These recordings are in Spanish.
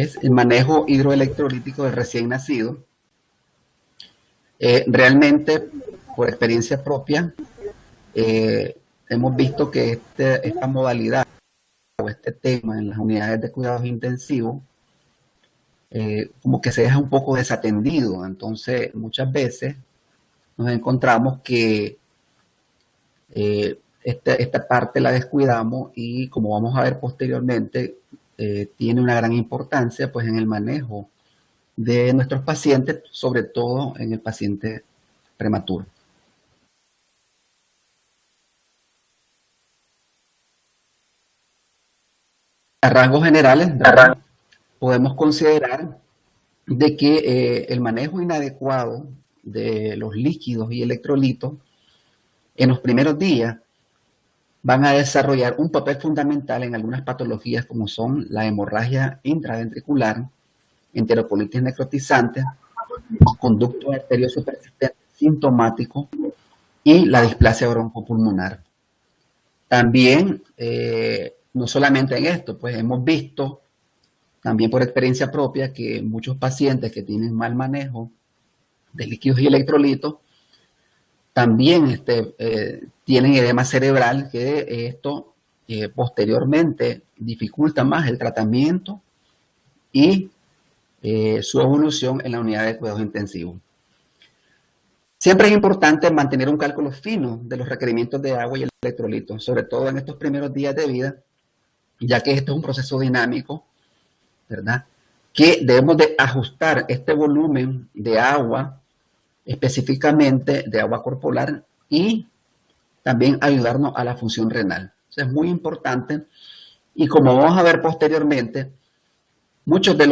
es el manejo hidroelectrolítico del recién nacido. Realmente, por experiencia propia, hemos visto que esta modalidad o este tema en las unidades de cuidados intensivos como que se deja un poco desatendido. Entonces, muchas veces nos encontramos que esta parte la descuidamos y, como vamos a ver posteriormente, tiene una gran importancia pues en el manejo de nuestros pacientes, sobre todo en el paciente prematuro. A rasgos generales, ¿verdad?, podemos considerar de que el manejo inadecuado de los líquidos y electrolitos en los primeros días van a desarrollar un papel fundamental en algunas patologías como son la hemorragia intraventricular, enterocolitis necrotizante, conducto arterioso persistente sintomático y la displasia broncopulmonar. También, no solamente en esto, pues hemos visto también por experiencia propia que muchos pacientes que tienen mal manejo de líquidos y electrolitos también tienen edema cerebral, que esto posteriormente dificulta más el tratamiento y su evolución en la unidad de cuidados intensivos. Siempre es importante mantener un cálculo fino de los requerimientos de agua y electrolitos, sobre todo en estos primeros días de vida, ya que esto es un proceso dinámico, ¿verdad?, que debemos de ajustar este volumen de agua, específicamente de agua corporal, y también ayudarnos a la función renal. Eso es muy importante, y como vamos a ver posteriormente, muchos de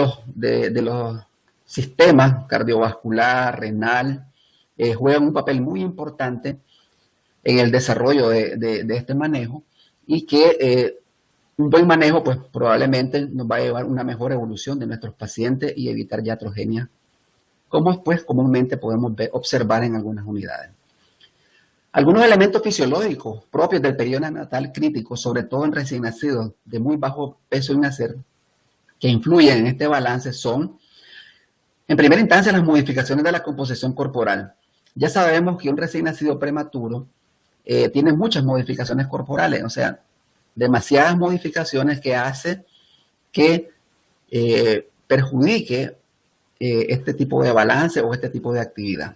los sistemas cardiovascular, renal, juegan un papel muy importante en el desarrollo de este manejo, y que un buen manejo pues probablemente nos va a llevar a una mejor evolución de nuestros pacientes y evitar iatrogenia, como pues comúnmente podemos observar en algunas unidades. Algunos elementos fisiológicos propios del periodo neonatal crítico, sobre todo en recién nacidos de muy bajo peso en nacer, que influyen en este balance son, en primera instancia, las modificaciones de la composición corporal. Ya sabemos que un recién nacido prematuro tiene muchas modificaciones corporales, o sea, demasiadas modificaciones que hace que perjudique este tipo de balance o este tipo de actividad.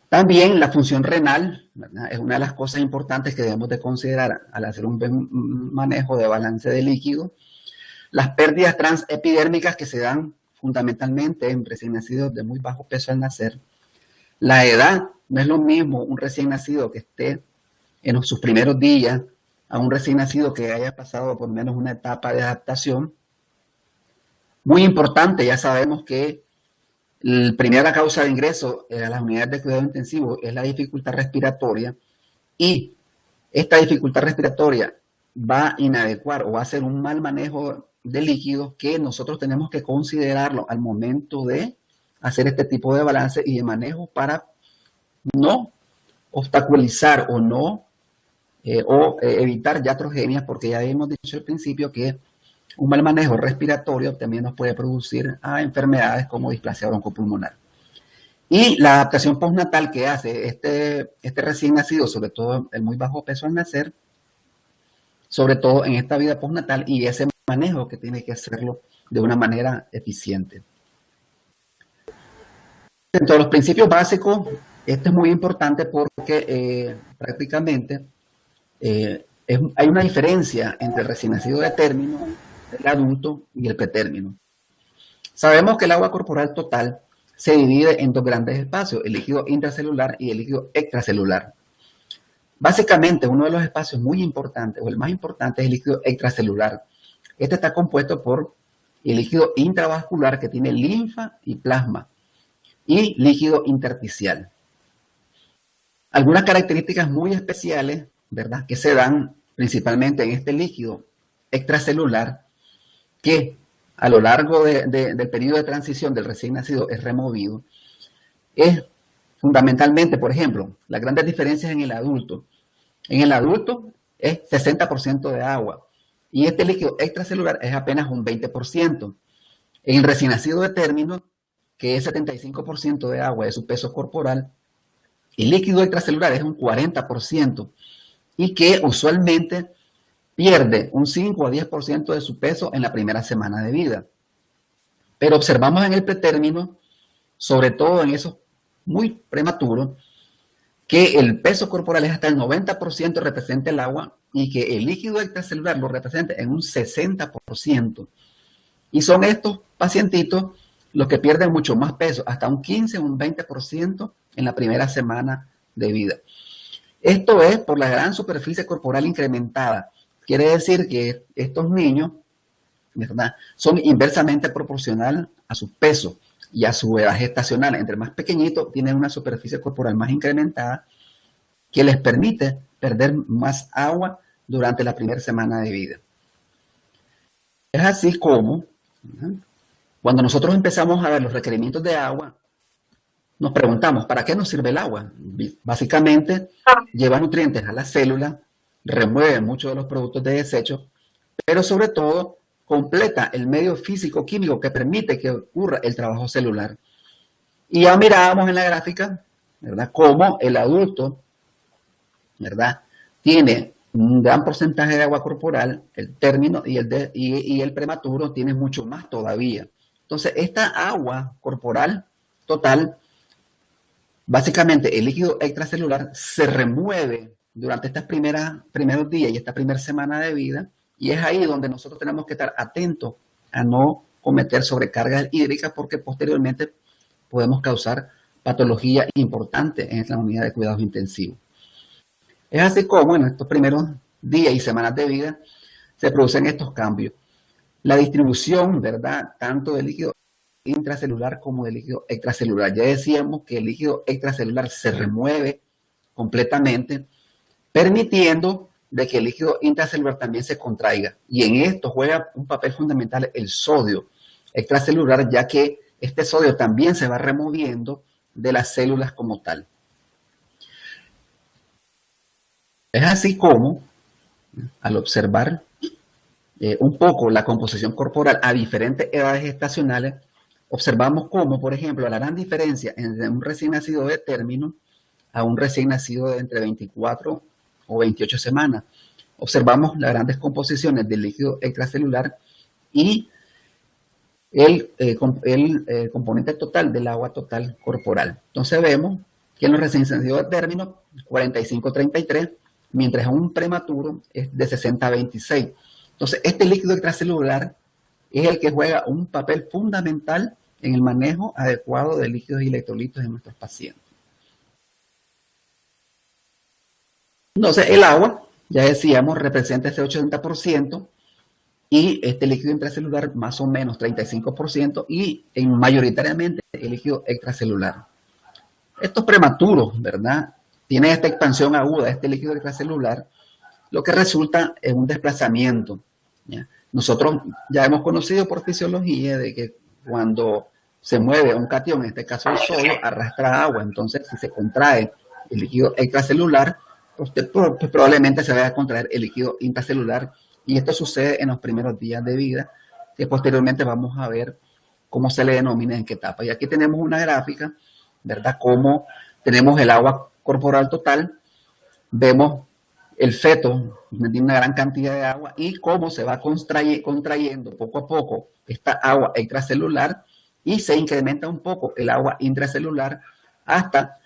También la función renal, ¿verdad?, es una de las cosas importantes que debemos de considerar al hacer un buen manejo de balance de líquido. Las pérdidas transepidérmicas que se dan fundamentalmente en recién nacidos de muy bajo peso al nacer. La edad, no es lo mismo un recién nacido que esté en sus primeros días a un recién nacido que haya pasado por menos una etapa de adaptación. Muy importante, ya sabemos que la primera causa de ingreso a las unidades de cuidado intensivo es la dificultad respiratoria, y esta dificultad respiratoria va a inadecuar o va a hacer un mal manejo de líquidos que nosotros tenemos que considerarlo al momento de hacer este tipo de balance y de manejo para no obstaculizar o no evitar iatrogenias, porque ya hemos dicho al principio que un mal manejo respiratorio también nos puede producir a enfermedades como displasia broncopulmonar. Y la adaptación postnatal que hace este recién nacido, sobre todo el muy bajo peso al nacer, sobre todo en esta vida postnatal, y ese manejo que tiene que hacerlo de una manera eficiente. Dentro de los principios básicos, esto es muy importante porque prácticamente hay una diferencia entre el recién nacido de término, el adulto y el pretérmino. Sabemos que el agua corporal total se divide en dos grandes espacios, el líquido intracelular y el líquido extracelular. Básicamente, uno de los espacios muy importantes, o el más importante, es el líquido extracelular. Este está compuesto por el líquido intravascular, que tiene linfa y plasma, y líquido intersticial. Algunas características muy especiales, ¿verdad?, que se dan principalmente en este líquido extracelular, que a lo largo del periodo de transición del recién nacido es removido, es fundamentalmente, por ejemplo, las grandes diferencias en el adulto. En el adulto es 60% de agua, y este líquido extracelular es apenas un 20%. En el recién nacido de término, que es 75% de agua de su peso corporal, el líquido extracelular es un 40% y que usualmente pierde un 5 a 10% de su peso en la primera semana de vida. Pero observamos en el pretérmino, sobre todo en esos muy prematuros, que el peso corporal es hasta el 90% representa el agua y que el líquido extracelular lo representa en un 60%. Y son estos pacientitos los que pierden mucho más peso, hasta un 15 o un 20% en la primera semana de vida. Esto es por la gran superficie corporal incrementada. Quiere decir que estos niños, ¿verdad?, son inversamente proporcional a su peso y a su edad gestacional. Entre más pequeñitos, tienen una superficie corporal más incrementada que les permite perder más agua durante la primera semana de vida. Es así como, cuando nosotros empezamos a ver los requerimientos de agua, nos preguntamos, ¿para qué nos sirve el agua? Básicamente, lleva nutrientes a la célula, remueve muchos de los productos de desecho, pero sobre todo, completa el medio físico-químico que permite que ocurra el trabajo celular. Y ya mirábamos en la gráfica, ¿verdad?, cómo el adulto, ¿verdad?, tiene un gran porcentaje de agua corporal, el término y el prematuro tiene mucho más todavía. Entonces, esta agua corporal total, básicamente el líquido extracelular se remueve durante estos primeros días y esta primera semana de vida, y es ahí donde nosotros tenemos que estar atentos a no cometer sobrecargas hídricas porque posteriormente podemos causar patología importante en la unidad de cuidados intensivos. Es así como en estos primeros días y semanas de vida se producen estos cambios. La distribución, ¿verdad?, tanto del líquido intracelular como del líquido extracelular. Ya decíamos que el líquido extracelular se remueve completamente, permitiendo de que el líquido intracelular también se contraiga. Y en esto juega un papel fundamental el sodio extracelular, ya que este sodio también se va removiendo de las células como tal. Es así como, al observar un poco la composición corporal a diferentes edades gestacionales, observamos cómo, por ejemplo, la gran diferencia entre un recién nacido de término a un recién nacido de entre 24 o 28 semanas. Observamos las grandes composiciones del líquido extracelular y el componente total del agua total corporal. Entonces vemos que en los recién nacidos de término, 45-33, mientras en un prematuro es de 60-26. Entonces, este líquido extracelular es el que juega un papel fundamental en el manejo adecuado de líquidos y electrolitos en nuestros pacientes. Entonces, el agua, ya decíamos, representa ese 80% y este líquido intracelular más o menos 35% y mayoritariamente el líquido extracelular. Estos prematuros, ¿verdad?, tienen esta expansión aguda de este líquido extracelular, lo que resulta en un desplazamiento, ¿ya? Nosotros ya hemos conocido por fisiología de que cuando se mueve un catión, en este caso el sodio, arrastra agua. Entonces, si se contrae el líquido extracelular, pues probablemente se vaya a contraer el líquido intracelular. Y esto sucede en los primeros días de vida, que posteriormente vamos a ver cómo se le denomina en qué etapa. Y aquí tenemos una gráfica, ¿verdad?, cómo tenemos el agua corporal total, vemos el feto, tiene una gran cantidad de agua, y cómo se va contrayendo poco a poco esta agua extracelular y se incrementa un poco el agua intracelular hasta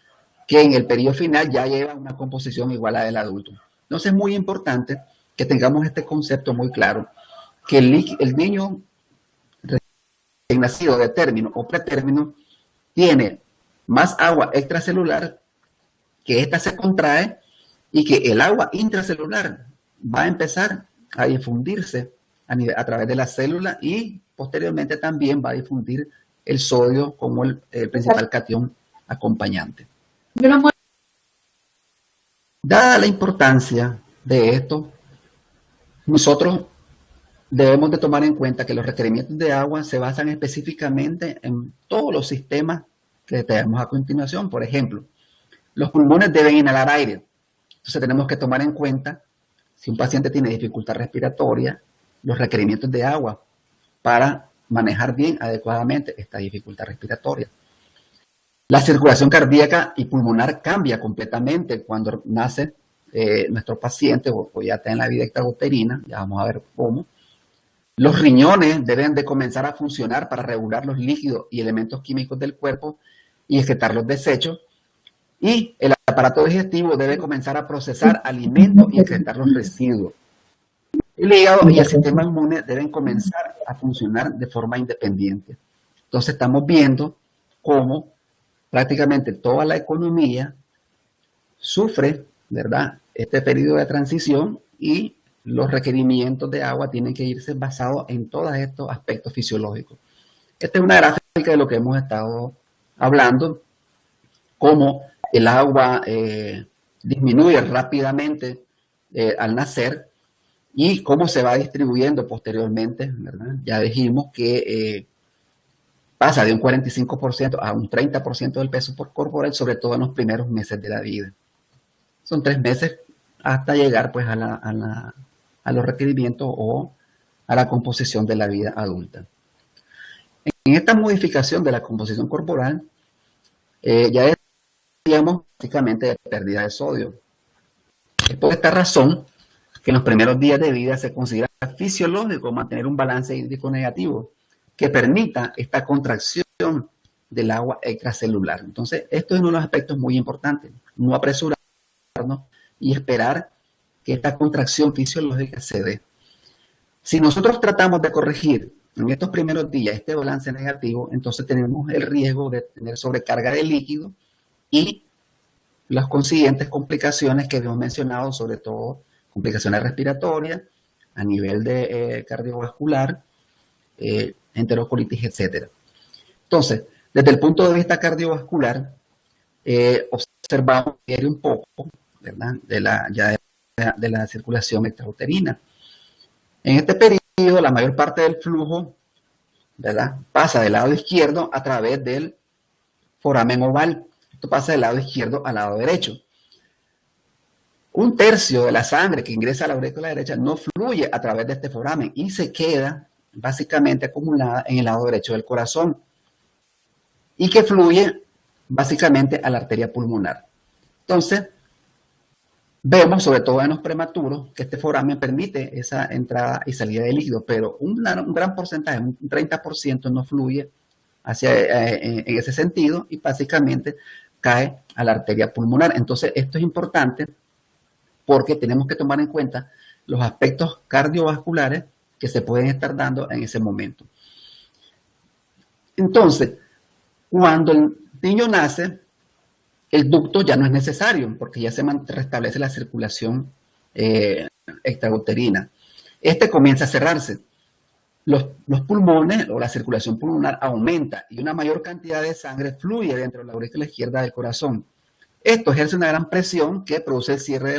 que en el periodo final ya lleva una composición igual a la del adulto. Entonces es muy importante que tengamos este concepto muy claro, que el niño recién nacido de término o pretérmino tiene más agua extracelular, que ésta se contrae y que el agua intracelular va a empezar a difundirse a través de la célula y posteriormente también va a difundir el sodio como el principal catión acompañante. Dada la importancia de esto, nosotros debemos de tomar en cuenta que los requerimientos de agua se basan específicamente en todos los sistemas que detallamos a continuación. Por ejemplo, los pulmones deben inhalar aire. Entonces tenemos que tomar en cuenta, si un paciente tiene dificultad respiratoria, los requerimientos de agua para manejar bien, adecuadamente, esta dificultad respiratoria. La circulación cardíaca y pulmonar cambia completamente cuando nace nuestro paciente o ya está en la vida extrauterina, ya vamos a ver cómo. Los riñones deben de comenzar a funcionar para regular los líquidos y elementos químicos del cuerpo y excretar los desechos. Y el aparato digestivo debe comenzar a procesar alimentos y excretar los residuos. El hígado y el sistema inmune deben comenzar a funcionar de forma independiente. Entonces estamos viendo cómo prácticamente toda la economía sufre, ¿verdad?, este periodo de transición y los requerimientos de agua tienen que irse basados en todos estos aspectos fisiológicos. Esta es una gráfica de lo que hemos estado hablando, cómo el agua disminuye rápidamente al nacer y cómo se va distribuyendo posteriormente, ¿verdad? Ya dijimos que pasa de un 45% a un 30% del peso corporal, sobre todo en los primeros meses de la vida. Son 3 meses hasta llegar pues a los requerimientos o a la composición de la vida adulta. En esta modificación de la composición corporal, ya decíamos básicamente de pérdida de sodio. Es por esta razón que en los primeros días de vida se considera fisiológico mantener un balance hídrico negativo que permita esta contracción del agua extracelular. Entonces, esto es uno de los aspectos muy importantes, no apresurarnos y esperar que esta contracción fisiológica se dé. Si nosotros tratamos de corregir en estos primeros días este balance negativo, entonces tenemos el riesgo de tener sobrecarga de líquido y las consiguientes complicaciones que hemos mencionado, sobre todo complicaciones respiratorias, a nivel de cardiovascular, enterocolitis, etc. Entonces, desde el punto de vista cardiovascular, observamos un poco, ¿verdad?, de la circulación extrauterina. En este periodo, la mayor parte del flujo, ¿verdad?, pasa del lado izquierdo a través del foramen oval. Esto pasa del lado izquierdo al lado derecho. Un tercio de la sangre que ingresa a la aurícula derecha no fluye a través de este foramen y se queda básicamente acumulada en el lado derecho del corazón y que fluye básicamente a la arteria pulmonar. Entonces, vemos, sobre todo en los prematuros, que este foramen permite esa entrada y salida de líquido, pero un gran porcentaje, un 30% no fluye en ese sentido y básicamente cae a la arteria pulmonar. Entonces, esto es importante porque tenemos que tomar en cuenta los aspectos cardiovasculares que se pueden estar dando en ese momento. Entonces, cuando el niño nace, el ducto ya no es necesario porque ya se restablece la circulación extrauterina. Este comienza a cerrarse. Los pulmones o la circulación pulmonar aumenta y una mayor cantidad de sangre fluye dentro de la aurícula izquierda del corazón. Esto ejerce una gran presión que produce el cierre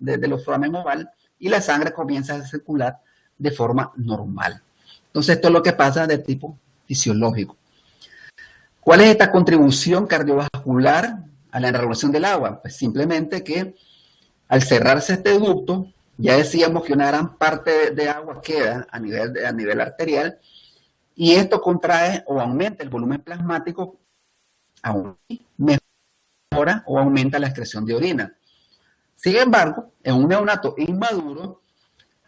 de los foramen oval y la sangre comienza a circular de forma normal. Entonces, esto es lo que pasa de tipo fisiológico. ¿Cuál es esta contribución cardiovascular a la regulación del agua? Pues simplemente que al cerrarse este ducto, ya decíamos que una gran parte de agua queda a nivel arterial y esto contrae o aumenta el volumen plasmático, aún mejora o aumenta la excreción de orina. Sin embargo, en un neonato inmaduro,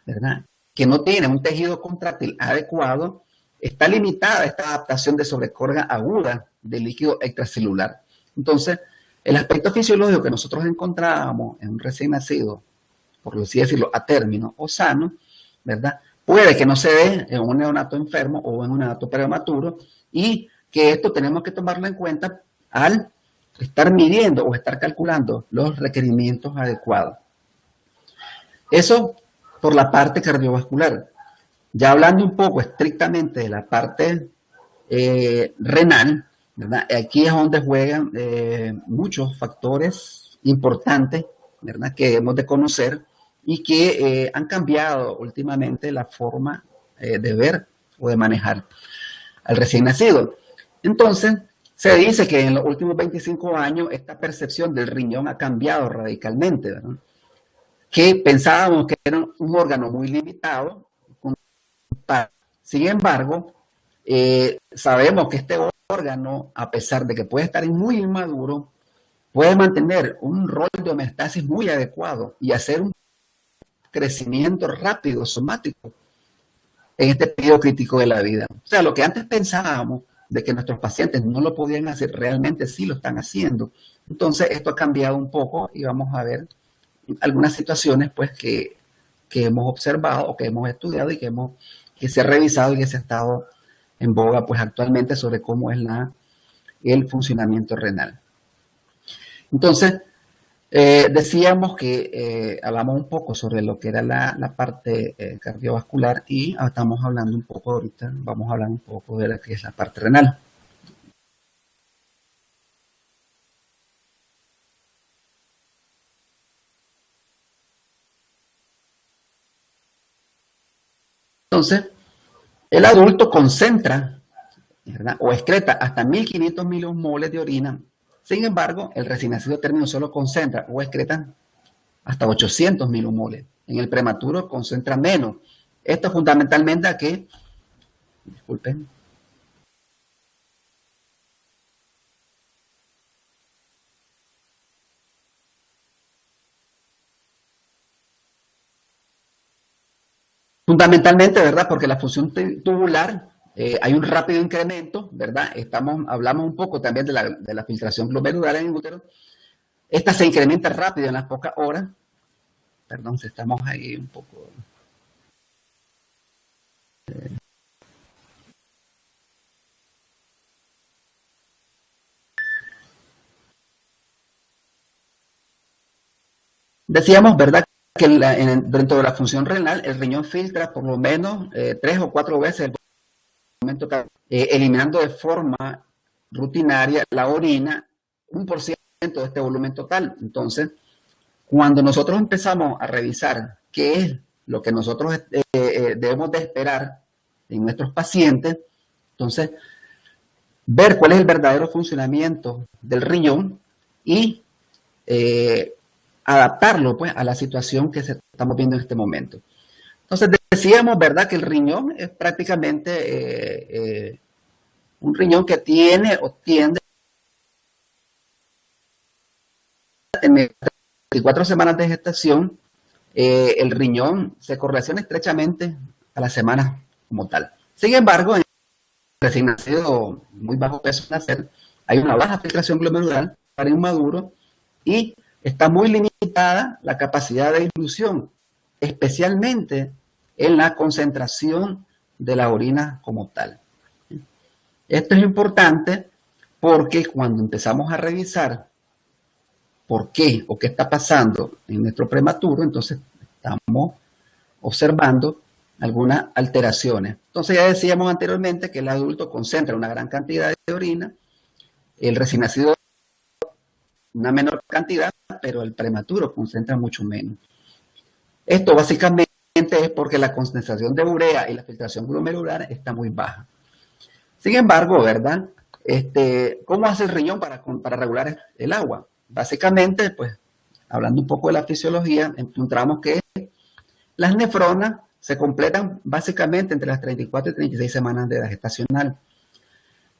¿verdad?, que no tiene un tejido contráctil adecuado, está limitada esta adaptación de sobrecarga aguda del líquido extracelular. Entonces, el aspecto fisiológico que nosotros encontrábamos en un recién nacido, por así decirlo, a término o sano, ¿verdad?, puede que no se dé en un neonato enfermo o en un neonato prematuro y que esto tenemos que tomarlo en cuenta al estar midiendo o estar calculando los requerimientos adecuados. Eso por la parte cardiovascular. Ya hablando un poco estrictamente de la parte renal, ¿verdad?, aquí es donde juegan muchos factores importantes, ¿verdad?, que debemos de conocer y que han cambiado últimamente la forma de ver o de manejar al recién nacido. Entonces, se dice que en los últimos 25 años esta percepción del riñón ha cambiado radicalmente, ¿verdad?, que pensábamos que era un órgano muy limitado. Sin embargo, Sabemos que este órgano, a pesar de que puede estar muy inmaduro, puede mantener un rol de homeostasis muy adecuado y hacer un crecimiento rápido, somático, en este periodo crítico de la vida. O sea, lo que antes pensábamos de que nuestros pacientes no lo podían hacer, realmente sí lo están haciendo. Entonces, esto ha cambiado un poco y vamos a ver algunas situaciones pues que hemos observado o que hemos estudiado y que se ha revisado y que se ha estado en boga pues actualmente sobre cómo es el funcionamiento renal. Entonces, decíamos que hablamos un poco sobre lo que era la parte cardiovascular y estamos hablando un poco ahorita, vamos a hablar un poco de lo que es la parte renal. Entonces, el adulto concentra, ¿verdad?, o excreta hasta 1500 milimoles de orina. Sin embargo, el recién nacido término solo concentra o excreta hasta 800 milimoles. En el prematuro concentra menos. Esto fundamentalmente a que, disculpen, fundamentalmente, ¿verdad? Porque la función tubular, hay un rápido incremento, ¿verdad? Hablamos un poco también de la filtración glomerular en el útero. Esta se incrementa rápido en las pocas horas. Perdón, si estamos ahí un poco... Decíamos, ¿verdad?, que dentro de la función renal, el riñón filtra por lo menos 3 o 4 veces el momento, eliminando de forma rutinaria la orina, 1% de este volumen total. Entonces, cuando nosotros empezamos a revisar qué es lo que nosotros debemos de esperar en nuestros pacientes, entonces, ver cuál es el verdadero funcionamiento del riñón y adaptarlo pues a la situación que estamos viendo en este momento. Entonces decíamos, ¿verdad?, que el riñón es prácticamente un riñón que tiene o tiende en 24 semanas de gestación, el riñón se correlaciona estrechamente a las semanas como tal. Sin embargo, en el recién nacido muy bajo peso nacer, hay una baja filtración glomerular para inmaduro y está muy limitada la capacidad de dilución, especialmente en la concentración de la orina como tal. Esto es importante porque cuando empezamos a revisar por qué o qué está pasando en nuestro prematuro, entonces estamos observando algunas alteraciones. Entonces ya decíamos anteriormente que el adulto concentra una gran cantidad de orina, el recién nacido una menor cantidad, pero el prematuro concentra mucho menos. Esto básicamente es porque la concentración de urea y la filtración glomerular está muy baja. Sin embargo, ¿verdad? ¿Cómo hace el riñón para regular el agua? Básicamente, pues, hablando un poco de la fisiología, encontramos que las nefronas se completan básicamente entre las 34 y 36 semanas de edad gestacional.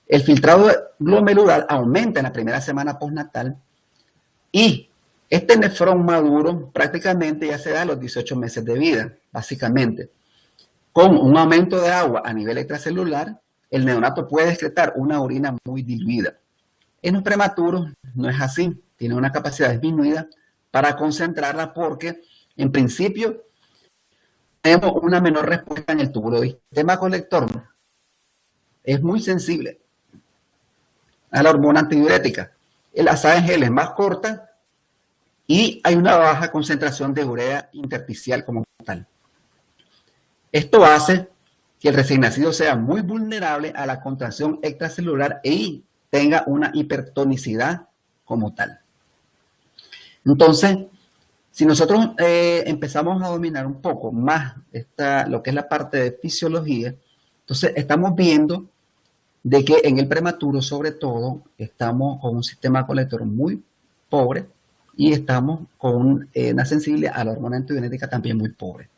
El filtrado glomerular aumenta en la primera semana postnatal y este nefrón maduro prácticamente ya se da a los 18 meses de vida, básicamente. Con un aumento de agua a nivel extracelular, el neonato puede excretar una orina muy diluida. En los prematuros no es así, tiene una capacidad disminuida para concentrarla porque, en principio, tenemos una menor respuesta en el túbulo del sistema colector. Es muy sensible a la hormona antidiurética. La asa en gel es más corta y hay una baja concentración de urea intersticial como tal. Esto hace que el recién nacido sea muy vulnerable a la contracción extracelular y tenga una hipertonicidad como tal. Entonces, si nosotros empezamos a dominar un poco más lo que es la parte de fisiología, entonces estamos viendo de que en el prematuro, sobre todo, estamos con un sistema colector muy pobre y estamos con una sensibilidad a la hormona antidiurética también muy pobre.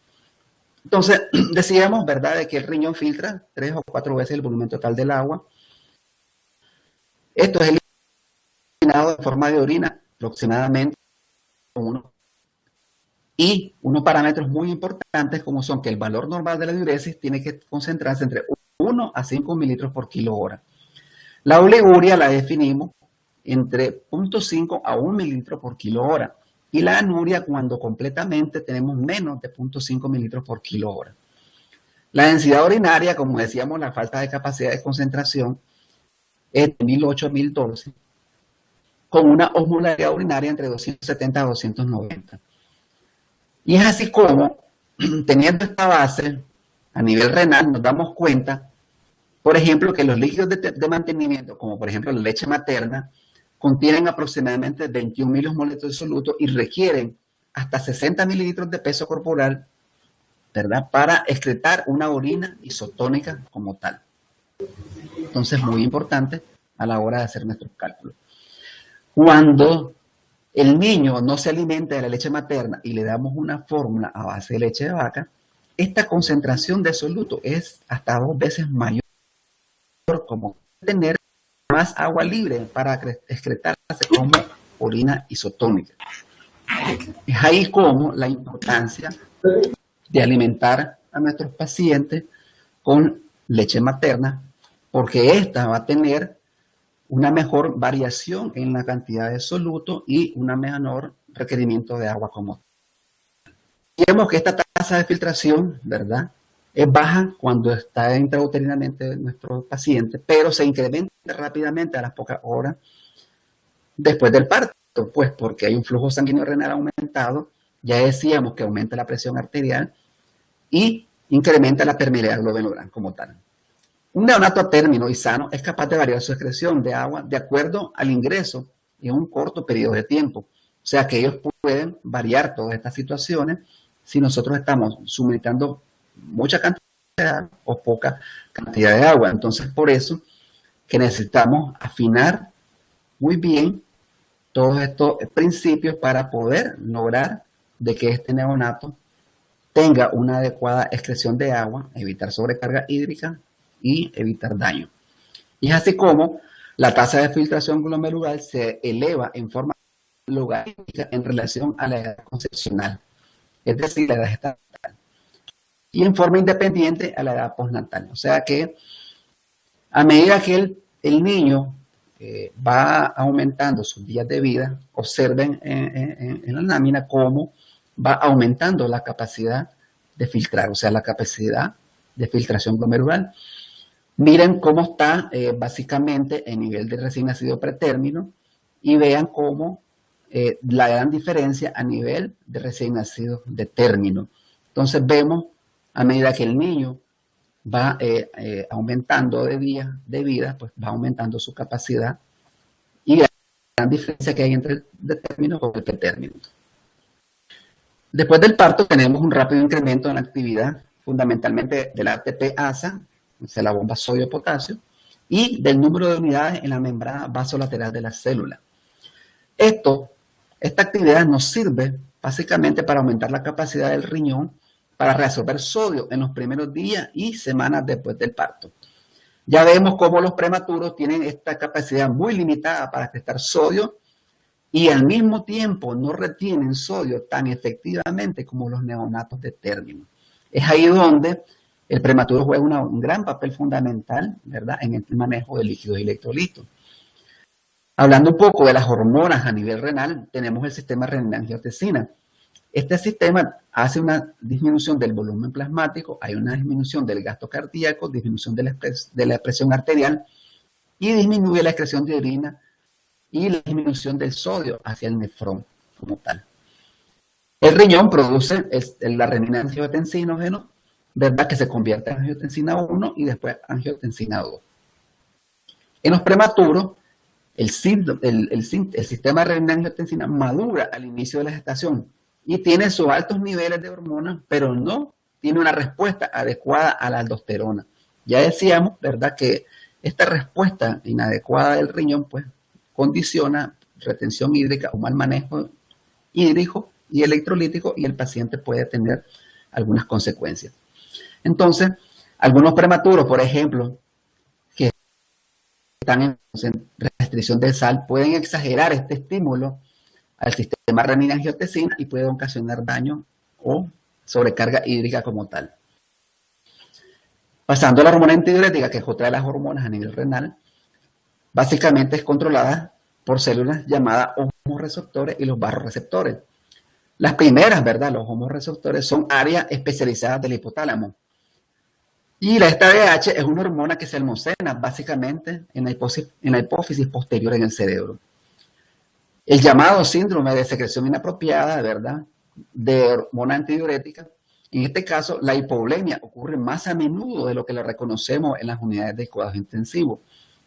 Entonces, decíamos, ¿verdad?, de que el riñón filtra 3 o 4 veces el volumen total del agua. Esto es eliminado en forma de orina, aproximadamente y unos parámetros muy importantes como son que el valor normal de la diuresis tiene que concentrarse entre 1 a 5 mililitros por kilo hora. La oliguria la definimos entre 0.5 a 1 mililitro por kilo hora y la anuria cuando completamente tenemos menos de 0.5 mililitros por kilo hora. La densidad urinaria, como decíamos, la falta de capacidad de concentración es de 1008 a 1012 con una osmolaridad urinaria entre 270 a 290. Y es así como, teniendo esta base a nivel renal, nos damos cuenta, por ejemplo, que los líquidos de mantenimiento, como por ejemplo la leche materna, contienen aproximadamente 21 miliosmoles de soluto y requieren hasta 60 mililitros de peso corporal, ¿verdad?, para excretar una orina isotónica como tal. Entonces, muy importante a la hora de hacer nuestros cálculos. Cuando el niño no se alimenta de la leche materna y le damos una fórmula a base de leche de vaca, esta concentración de soluto es hasta 2 veces mayor, como tener más agua libre para excretarse como orina isotónica. Es ahí como la importancia de alimentar a nuestros pacientes con leche materna, porque esta va a tener una mejor variación en la cantidad de soluto y un menor requerimiento de agua como tal. Vemos que esta tasa de filtración, ¿verdad?, es baja cuando está intrauterinamente nuestro paciente, pero se incrementa rápidamente a las pocas horas después del parto, pues porque hay un flujo sanguíneo renal aumentado, ya decíamos que aumenta la presión arterial y incrementa la permeabilidad glomerular como tal. Un neonato a término y sano es capaz de variar su excreción de agua de acuerdo al ingreso en un corto periodo de tiempo. O sea que ellos pueden variar todas estas situaciones si nosotros estamos suministrando mucha cantidad o poca cantidad de agua. Entonces, por eso que necesitamos afinar muy bien todos estos principios para poder lograr de que este neonato tenga una adecuada excreción de agua, evitar sobrecarga hídrica y evitar daño. Y es así como la tasa de filtración glomerular se eleva en forma logarítmica en relación a la edad concepcional, es decir, la edad gestatal, y en forma independiente a la edad postnatal. O sea que a medida que el niño va aumentando sus días de vida, observen en la lámina cómo va aumentando la capacidad de filtrar, o sea, la capacidad de filtración glomerular. Miren cómo está básicamente el nivel de recién nacido pretérmino y vean cómo la gran diferencia a nivel de recién nacido de término. Entonces vemos a medida que el niño va aumentando de vida, pues va aumentando su capacidad y la gran diferencia que hay entre el de término y el pretérmino. Después del parto tenemos un rápido incremento en la actividad, fundamentalmente del ATP-ASA, o sea, la bomba sodio-potasio, y del número de unidades en la membrana vasolateral de la célula. Esta actividad nos sirve básicamente para aumentar la capacidad del riñón para reabsorber sodio en los primeros días y semanas después del parto. Ya vemos cómo los prematuros tienen esta capacidad muy limitada para excretar sodio y al mismo tiempo no retienen sodio tan efectivamente como los neonatos de término. Es ahí donde el prematuro juega un gran papel fundamental, ¿verdad?, en el manejo de líquidos y electrolitos. Hablando un poco de las hormonas a nivel renal, tenemos el sistema renina-angiotensina. Este sistema hace una disminución del volumen plasmático, hay una disminución del gasto cardíaco, disminución de la presión arterial y disminuye la excreción de orina y la disminución del sodio hacia el nefrón como tal. El riñón produce la renina-angiotensinógeno, ¿verdad?, que se convierte en angiotensina 1 y después angiotensina 2. En los prematuros, el sistema renina-angiotensina madura al inicio de la gestación y tiene sus altos niveles de hormonas, pero no tiene una respuesta adecuada a la aldosterona. Ya decíamos, ¿verdad?, que esta respuesta inadecuada del riñón, pues, condiciona retención hídrica o mal manejo hídrico y electrolítico y el paciente puede tener algunas consecuencias. Entonces, algunos prematuros, por ejemplo, que están en restricción de sal, pueden exagerar este estímulo al sistema renina-angiotensina y puede ocasionar daño o sobrecarga hídrica como tal. Pasando a la hormona antidiurética, que es otra de las hormonas a nivel renal, básicamente es controlada por células llamadas hormoreceptores y los barroreceptores. Las primeras, ¿verdad? Los hormoreceptores son áreas especializadas del hipotálamo. Y la DHT es una hormona que se almacena básicamente en la hipófisis posterior en el cerebro. El llamado síndrome de secreción inapropiada, ¿verdad?, de hormona antidiurética, en este caso la hipoglemia ocurre más a menudo de lo que lo reconocemos en las unidades de cuidados intensivos.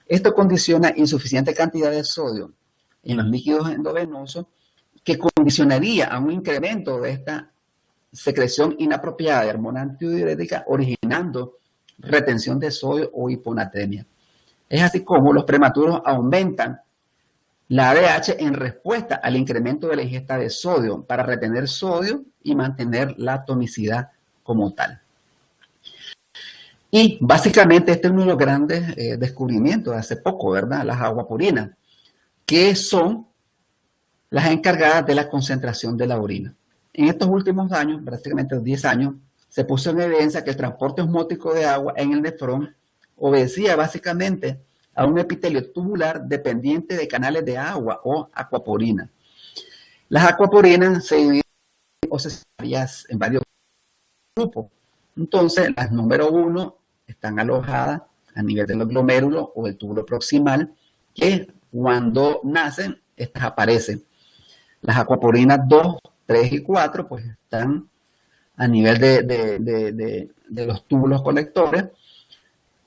Esto condiciona insuficiente cantidad de sodio en los líquidos endovenosos que condicionaría a un incremento de esta secreción inapropiada de hormona antidiurética, originando retención de sodio o hiponatremia. Es así como los prematuros aumentan la ADH en respuesta al incremento de la ingesta de sodio para retener sodio y mantener la tonicidad como tal. Y básicamente este es uno de los grandes descubrimientos de hace poco, ¿verdad? Las aguapurinas, que son las encargadas de la concentración de la orina. En estos últimos años, prácticamente 10 años, se puso en evidencia que el transporte osmótico de agua en el nefrón obedecía básicamente a un epitelio tubular dependiente de canales de agua o acuaporinas. Las acuaporinas se dividen en varios grupos. Entonces, las número 1 están alojadas a nivel de los glomérulos o el túbulo proximal, que cuando nacen, estas aparecen. Las acuaporinas 2, 3 y 4, pues están a nivel de los túbulos colectores,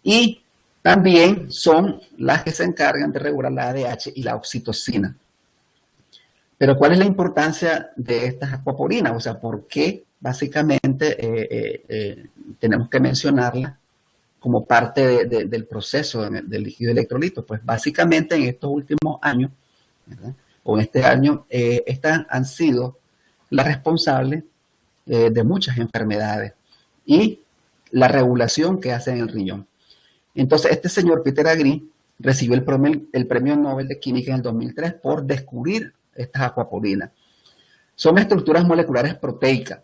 y también son las que se encargan de regular la ADH y la oxitocina. Pero ¿cuál es la importancia de estas acuaporinas? O sea, ¿por qué básicamente tenemos que mencionarlas como parte del proceso del líquido electrolito? Pues básicamente en estos últimos años, ¿verdad?, o en este año, estas han sido las responsables de muchas enfermedades y la regulación que hace en el riñón. Entonces, este señor Peter Agri recibió el premio Nobel de Química en el 2003 por descubrir estas acuaporinas. Son estructuras moleculares proteicas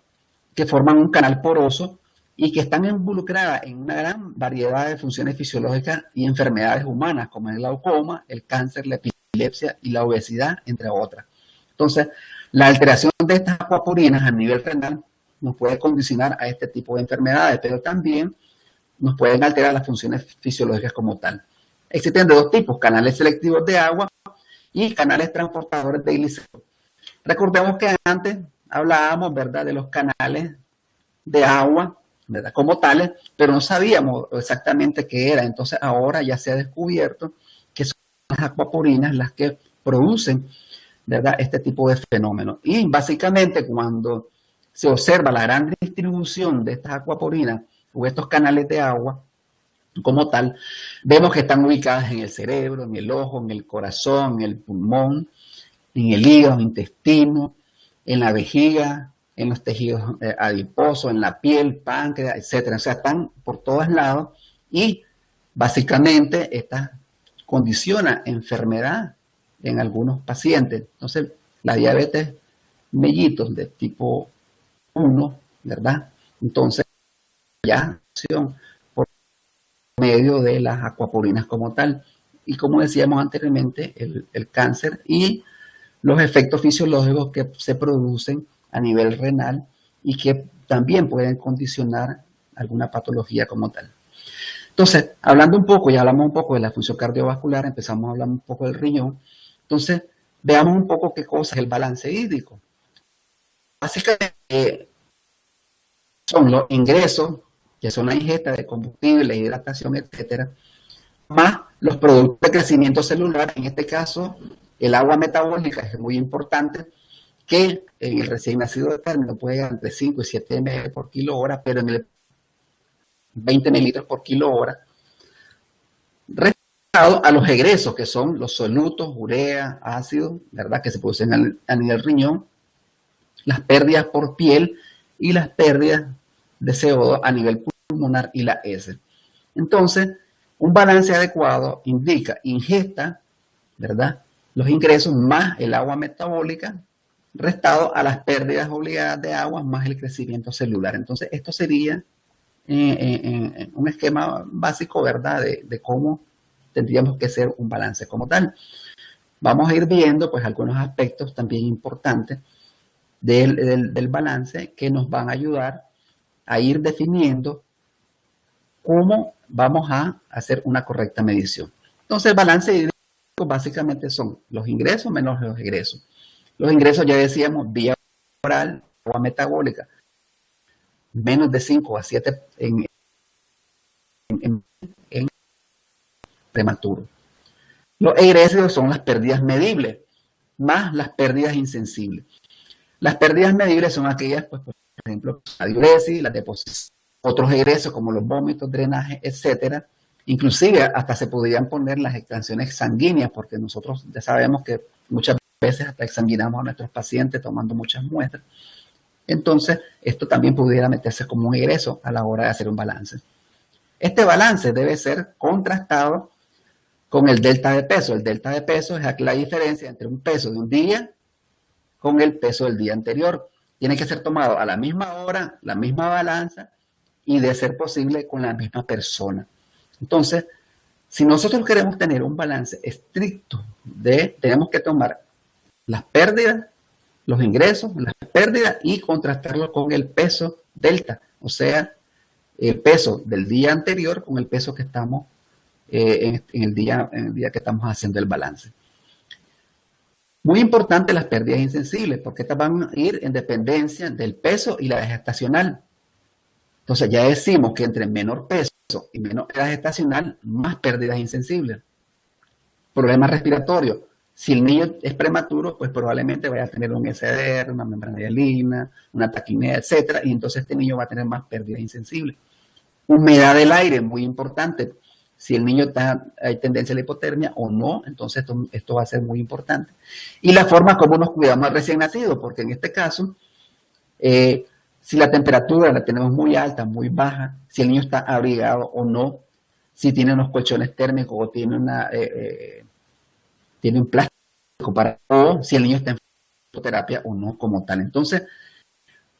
que forman un canal poroso y que están involucradas en una gran variedad de funciones fisiológicas y enfermedades humanas, como el glaucoma, el cáncer, la epilepsia y la obesidad, entre otras. Entonces, la alteración de estas acuaporinas a nivel renal nos puede condicionar a este tipo de enfermedades, pero también nos pueden alterar las funciones fisiológicas como tal. Existen de dos tipos: canales selectivos de agua y canales transportadores de glicéridos. Recordemos que antes hablábamos, ¿verdad?, de los canales de agua, ¿verdad?, como tales, pero no sabíamos exactamente qué era. Entonces ahora ya se ha descubierto que son las acuaporinas las que producen, ¿verdad?, este tipo de fenómenos. Y básicamente cuando se observa la gran distribución de estas acuaporinas o estos canales de agua como tal, vemos que están ubicadas en el cerebro, en el ojo, en el corazón, en el pulmón, en el hígado, intestino, en la vejiga, en los tejidos adiposos, en la piel, páncreas, etcétera. O sea, están por todos lados y básicamente estas condiciona enfermedad en algunos pacientes. Entonces, la diabetes mellitus de tipo 1, ¿verdad? Entonces, ya por medio de las acuaporinas como tal. Y como decíamos anteriormente, el cáncer y los efectos fisiológicos que se producen a nivel renal y que también pueden condicionar alguna patología como tal. Entonces, hablando un poco, ya hablamos un poco de la función cardiovascular, empezamos a hablar un poco del riñón. Entonces, veamos un poco qué cosa es el balance hídrico. Básicamente, son los ingresos, que son la ingesta de combustible, hidratación, etcétera, más los productos de crecimiento celular. En este caso, el agua metabólica es muy importante, que en el recién nacido de término puede llegar entre 5 y 7 ml por kilo hora, pero en el 20 mililitros por kilo hora, respecto a los egresos, que son los solutos, urea, ácido, ¿verdad?, que se producen a nivel riñón, las pérdidas por piel y las pérdidas de CO2 a nivel pulmonar y la S. Entonces, un balance adecuado indica ingesta, ¿verdad?, los ingresos más el agua metabólica, restado a las pérdidas obligadas de agua más el crecimiento celular. Entonces, esto sería un esquema básico, ¿verdad?, de cómo tendríamos que ser un balance como tal. Vamos a ir viendo, pues, algunos aspectos también importantes del balance que nos van a ayudar a ir definiendo cómo vamos a hacer una correcta medición. Entonces, el balance hídrico básicamente son los ingresos menos los egresos. Los ingresos, ya decíamos, vía oral, agua metabólica, menos de 5 a 7 en prematuro. Los egresos son las pérdidas medibles, más las pérdidas insensibles. Las pérdidas medibles son aquellas, pues, por ejemplo, la diuresis, la deposición, otros egresos como los vómitos, drenaje, etcétera. Inclusive hasta se podrían poner las extracciones sanguíneas, porque nosotros ya sabemos que muchas veces hasta exsanguinamos a nuestros pacientes tomando muchas muestras. Entonces, esto también pudiera meterse como un egreso a la hora de hacer un balance. Este balance debe ser contrastado con el delta de peso. El delta de peso es la diferencia entre un peso de un día con el peso del día anterior. Tiene que ser tomado a la misma hora, la misma balanza y de ser posible con la misma persona. Entonces, si nosotros queremos tener un balance estricto tenemos que tomar las pérdidas, los ingresos, las pérdidas y contrastarlo con el peso delta, o sea, el peso del día anterior con el peso que estamos en el día que estamos haciendo el balance. Muy importante las pérdidas insensibles, porque estas van a ir en dependencia del peso y la edad gestacional. Entonces ya decimos que entre menor peso y menor edad gestacional, más pérdidas insensibles. Problemas respiratorios. Si el niño es prematuro, pues probablemente vaya a tener un SDR, una membrana hialina, una taquimia, etcétera, y entonces este niño va a tener más pérdidas insensibles. Humedad del aire, muy importante. Si el niño hay tendencia a la hipotermia o no, entonces esto va a ser muy importante. Y la forma como nos cuidamos al recién nacido, porque en este caso, si la temperatura la tenemos muy alta, muy baja, si el niño está abrigado o no, si tiene unos colchones térmicos o tiene un plástico para todo, si el niño está en fisioterapia o no como tal. Entonces,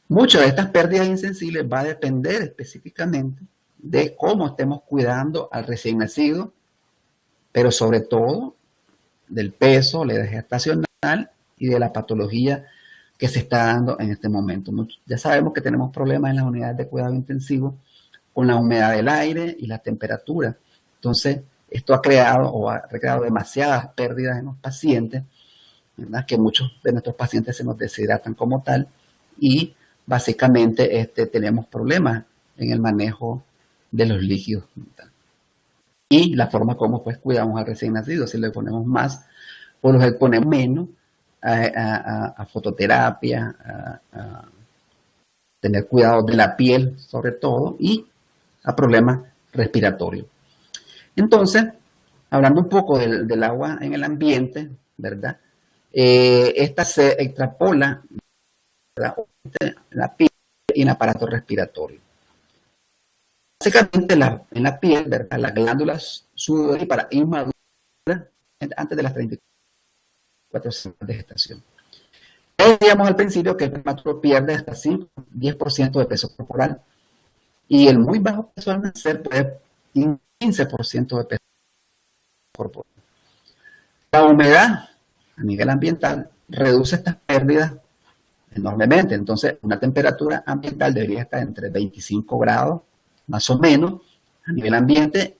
muchas de estas pérdidas insensibles va a depender específicamente de cómo estemos cuidando al recién nacido, pero sobre todo del peso, la edad gestacional y de la patología que se está dando en este momento. Ya sabemos que tenemos problemas en las unidades de cuidado intensivo con la humedad del aire y la temperatura. Entonces, esto ha creado demasiadas pérdidas en los pacientes, ¿verdad?, que muchos de nuestros pacientes se nos deshidratan como tal y básicamente tenemos problemas en el manejo de los líquidos. Y la forma como pues cuidamos al recién nacido, si le ponemos más o le ponemos menos a fototerapia, a tener cuidado de la piel sobre todo y a problemas respiratorios. Entonces, hablando un poco del agua en el ambiente, ¿verdad? Esta se extrapola, ¿verdad?, la piel y el aparato respiratorio. Básicamente en la piel, ¿verdad?, las glándulas sudoríparas inmaduras antes de las 34 semanas de gestación. Decíamos al principio que el prematuro pierde hasta 5-10% de peso corporal y el muy bajo peso al nacer puede 15% de peso corporal. La humedad a nivel ambiental reduce estas pérdidas enormemente. Entonces, una temperatura ambiental debería estar entre 25 grados más o menos a nivel ambiente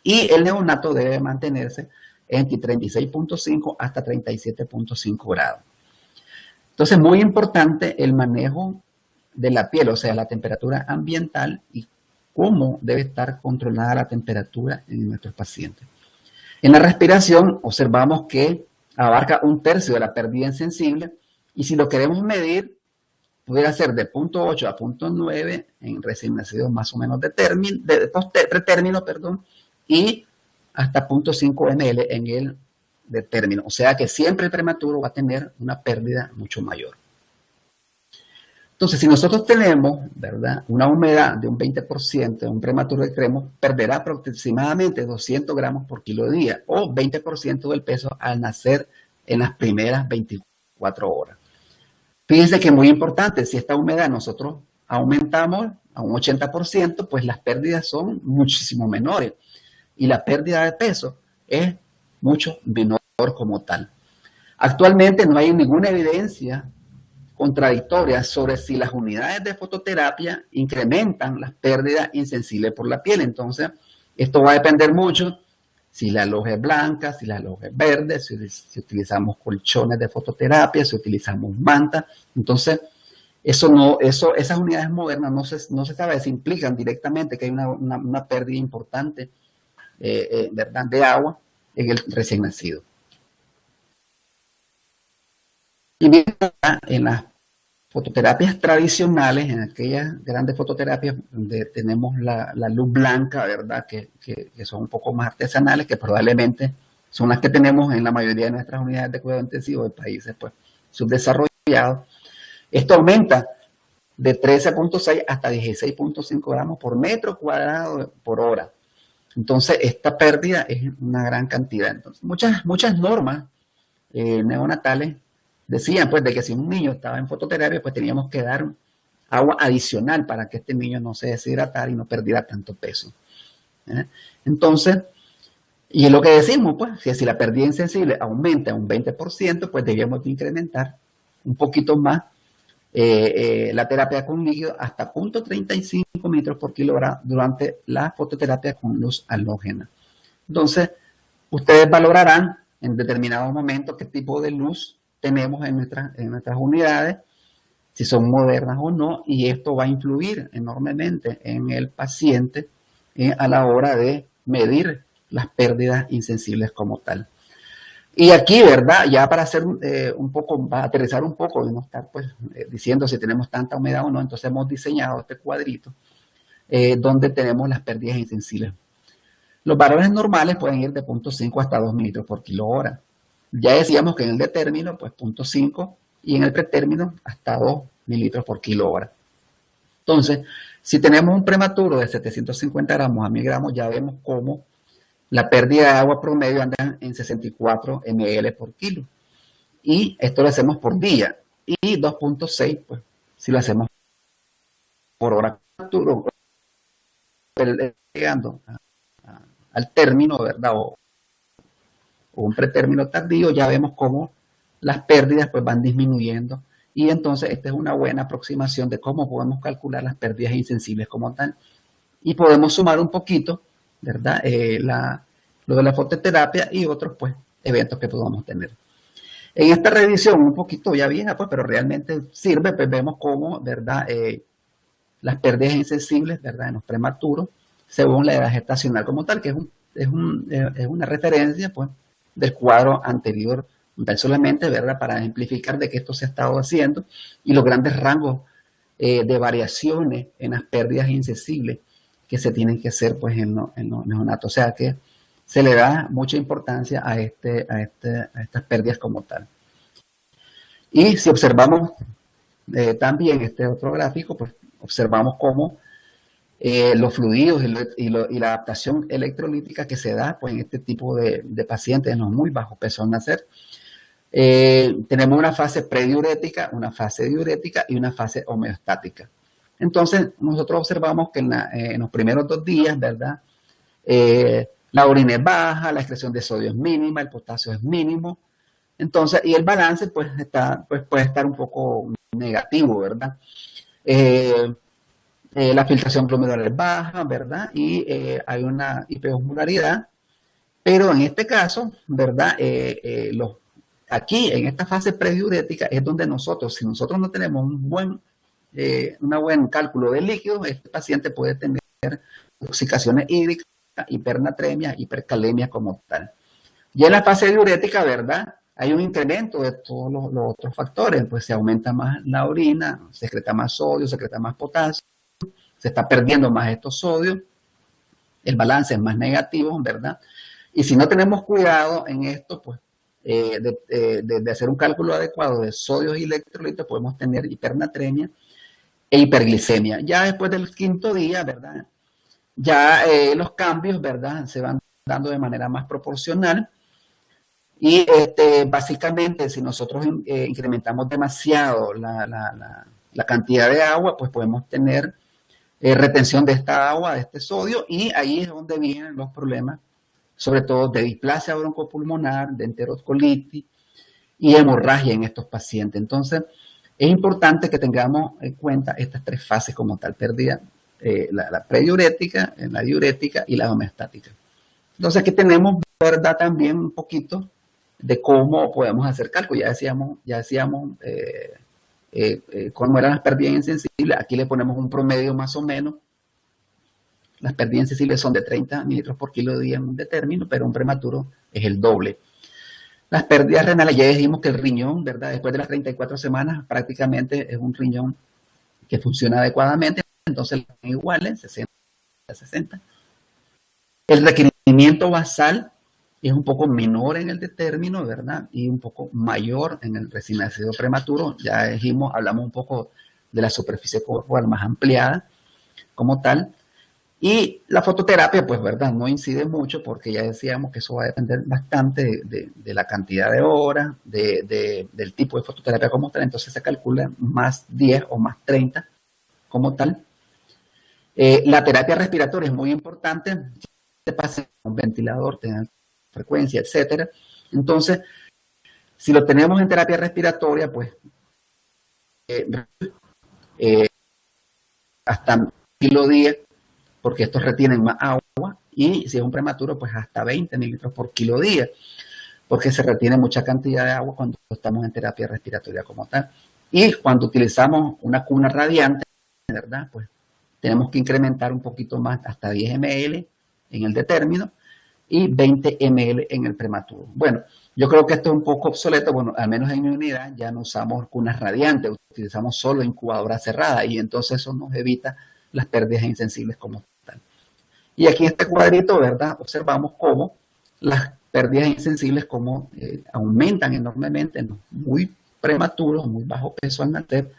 y el neonato debe mantenerse entre 36.5 hasta 37.5 grados. Entonces, muy importante el manejo de la piel, o sea, la temperatura ambiental y cómo debe estar controlada la temperatura en nuestros pacientes. En la respiración observamos que abarca 1/3 de la pérdida insensible y si lo queremos medir, pudiera ser de 0.8 a 0.9 en recién nacidos más o menos pretérmino, y hasta 0.5 ml en el de término. O sea que siempre el prematuro va a tener una pérdida mucho mayor. Entonces, si nosotros tenemos, ¿verdad?, una humedad de un 20% en un prematuro extremo, perderá aproximadamente 200 gramos por kilo de día o 20% del peso al nacer en las primeras 24 horas. Fíjense que es muy importante, si esta humedad nosotros aumentamos a un 80%, pues las pérdidas son muchísimo menores y la pérdida de peso es mucho menor como tal. Actualmente no hay ninguna evidencia contradictoria sobre si las unidades de fototerapia incrementan las pérdidas insensibles por la piel. Entonces, esto va a depender mucho si la luz es blanca, si la luz es verde, si utilizamos colchones de fototerapia, si utilizamos mantas. Entonces, esas unidades modernas no se sabe si implican directamente que hay una pérdida importante ¿verdad?, de agua en el recién nacido. Y mientras en las fototerapias tradicionales, en aquellas grandes fototerapias donde tenemos la luz blanca, ¿verdad?, que son un poco más artesanales, que probablemente son las que tenemos en la mayoría de nuestras unidades de cuidado intensivo de países pues subdesarrollados. Esto aumenta de 13.6 hasta 16.5 gramos por metro cuadrado por hora. Entonces, esta pérdida es una gran cantidad. Entonces, muchas normas neonatales decían pues de que si un niño estaba en fototerapia, pues teníamos que dar agua adicional para que este niño no se deshidratara y no perdiera tanto peso. Entonces, y es lo que decimos, pues, que si la pérdida insensible aumenta un 20%, pues debíamos de incrementar un poquito más la terapia con líquido hasta 0.35 litros por kilogramo durante la fototerapia con luz halógena. Entonces, ustedes valorarán en determinados momentos qué tipo de luz tenemos en nuestras unidades, si son modernas o no, y esto va a influir enormemente en el paciente a la hora de medir las pérdidas insensibles como tal. Y aquí, ¿verdad?, ya para hacer para aterrizar un poco y no estar pues diciendo si tenemos tanta humedad o no, entonces hemos diseñado este cuadrito donde tenemos las pérdidas insensibles. Los valores normales pueden ir de 0.5 hasta 2 mililitros por kilo hora. Ya decíamos que en el de término, pues 0.5 y en el pretérmino hasta 2 mililitros por kilo hora. Entonces, si tenemos un prematuro de 750 gramos a 1000 gramos, ya vemos cómo la pérdida de agua promedio anda en 64 ml por kilo. Y esto lo hacemos por día. Y 2.6, pues, si lo hacemos por hora, llegando al término, ¿verdad?, o un pretérmino tardío, ya vemos cómo las pérdidas pues van disminuyendo. Y entonces esta es una buena aproximación de cómo podemos calcular las pérdidas insensibles como tal. Y podemos sumar un poquito, ¿verdad?, lo de la fototerapia y otros pues eventos que podamos tener. En esta revisión un poquito ya vieja, pues, pero realmente sirve, pues vemos cómo, ¿verdad?, las pérdidas insensibles, ¿verdad?, en los prematuros, según la edad gestacional como tal, que es una referencia, pues, del cuadro anterior, solamente, ¿verdad?, para ejemplificar de que esto se ha estado haciendo y los grandes rangos de variaciones en las pérdidas insensibles que se tienen que hacer, pues, en los neonatos. O sea que se le da mucha importancia a estas pérdidas como tal. Y si observamos también este otro gráfico, pues observamos cómo los fluidos y la adaptación electrolítica que se da pues, en este tipo de pacientes en los muy bajos pesos al nacer. Tenemos una fase prediurética, una fase diurética y una fase homeostática. Entonces, nosotros observamos que en los primeros 2 días, ¿verdad?, la orina es baja, la excreción de sodio es mínima, el potasio es mínimo. Entonces, y el balance pues puede estar un poco negativo, ¿verdad? La filtración glomerular es baja, ¿verdad? Y hay una hiperosmolaridad. Pero en este caso, ¿verdad? Aquí, en esta fase prediurética, es donde si nosotros no tenemos un buen cálculo de líquidos, este paciente puede tener intoxicaciones hídricas, hipernatremia, hipercalemia como tal. Y en la fase diurética, ¿verdad?, hay un incremento de todos los otros factores, pues se aumenta más la orina, se secreta más sodio, se secreta más potasio, se está perdiendo más estos sodios, el balance es más negativo, ¿verdad? Y si no tenemos cuidado en esto, pues de hacer un cálculo adecuado de sodios y electrolitos, podemos tener hipernatremia e hiperglicemia. Ya después del quinto día, ¿verdad? Ya los cambios, ¿verdad? Se van dando de manera más proporcional. Y básicamente, si nosotros incrementamos demasiado la cantidad de agua, pues podemos tener retención de esta agua, de este sodio, y ahí es donde vienen los problemas, sobre todo de displasia broncopulmonar, de enterocolitis y hemorragia en estos pacientes. Entonces, es importante que tengamos en cuenta estas tres fases como tal, pérdida, la prediurética, la diurética y la homeostática. Entonces, aquí tenemos, ¿verdad?, también un poquito de cómo podemos hacer cálculo. Ya decíamos cómo eran las pérdidas insensibles. Aquí le ponemos un promedio más o menos. Las pérdidas insensibles son de 30 mililitros por kilo de día en un término, pero un prematuro es el doble. Las pérdidas renales, ya dijimos que el riñón, ¿verdad? Después de las 34 semanas, prácticamente es un riñón que funciona adecuadamente, entonces son iguales, 60 a 60. El requerimiento basal es un poco menor en el término, ¿verdad? Y un poco mayor en el recién nacido prematuro. Ya dijimos, hablamos un poco de la superficie corporal más ampliada como tal. Y la fototerapia, pues, ¿verdad? No incide mucho porque ya decíamos que eso va a depender bastante de la cantidad de horas, del tipo de fototerapia como tal. Entonces se calcula más 10 o más 30 como tal. La terapia respiratoria es muy importante. Este paciente con un ventilador, tenga frecuencia, etcétera. Entonces, si lo tenemos en terapia respiratoria, pues hasta kilo 10, porque estos retienen más agua, y si es un prematuro, pues hasta 20 mililitros por kilo día, porque se retiene mucha cantidad de agua cuando estamos en terapia respiratoria como tal. Y cuando utilizamos una cuna radiante, ¿verdad? Pues tenemos que incrementar un poquito más, hasta 10 ml en el término y 20 ml en el prematuro. Bueno, yo creo que esto es un poco obsoleto, bueno, al menos en mi unidad ya no usamos cunas radiantes, utilizamos solo incubadora cerrada, y entonces eso nos evita las pérdidas insensibles como tal. Y aquí en este cuadrito, ¿verdad?, observamos cómo las pérdidas insensibles como aumentan enormemente en los muy prematuros, muy bajo peso al nacer,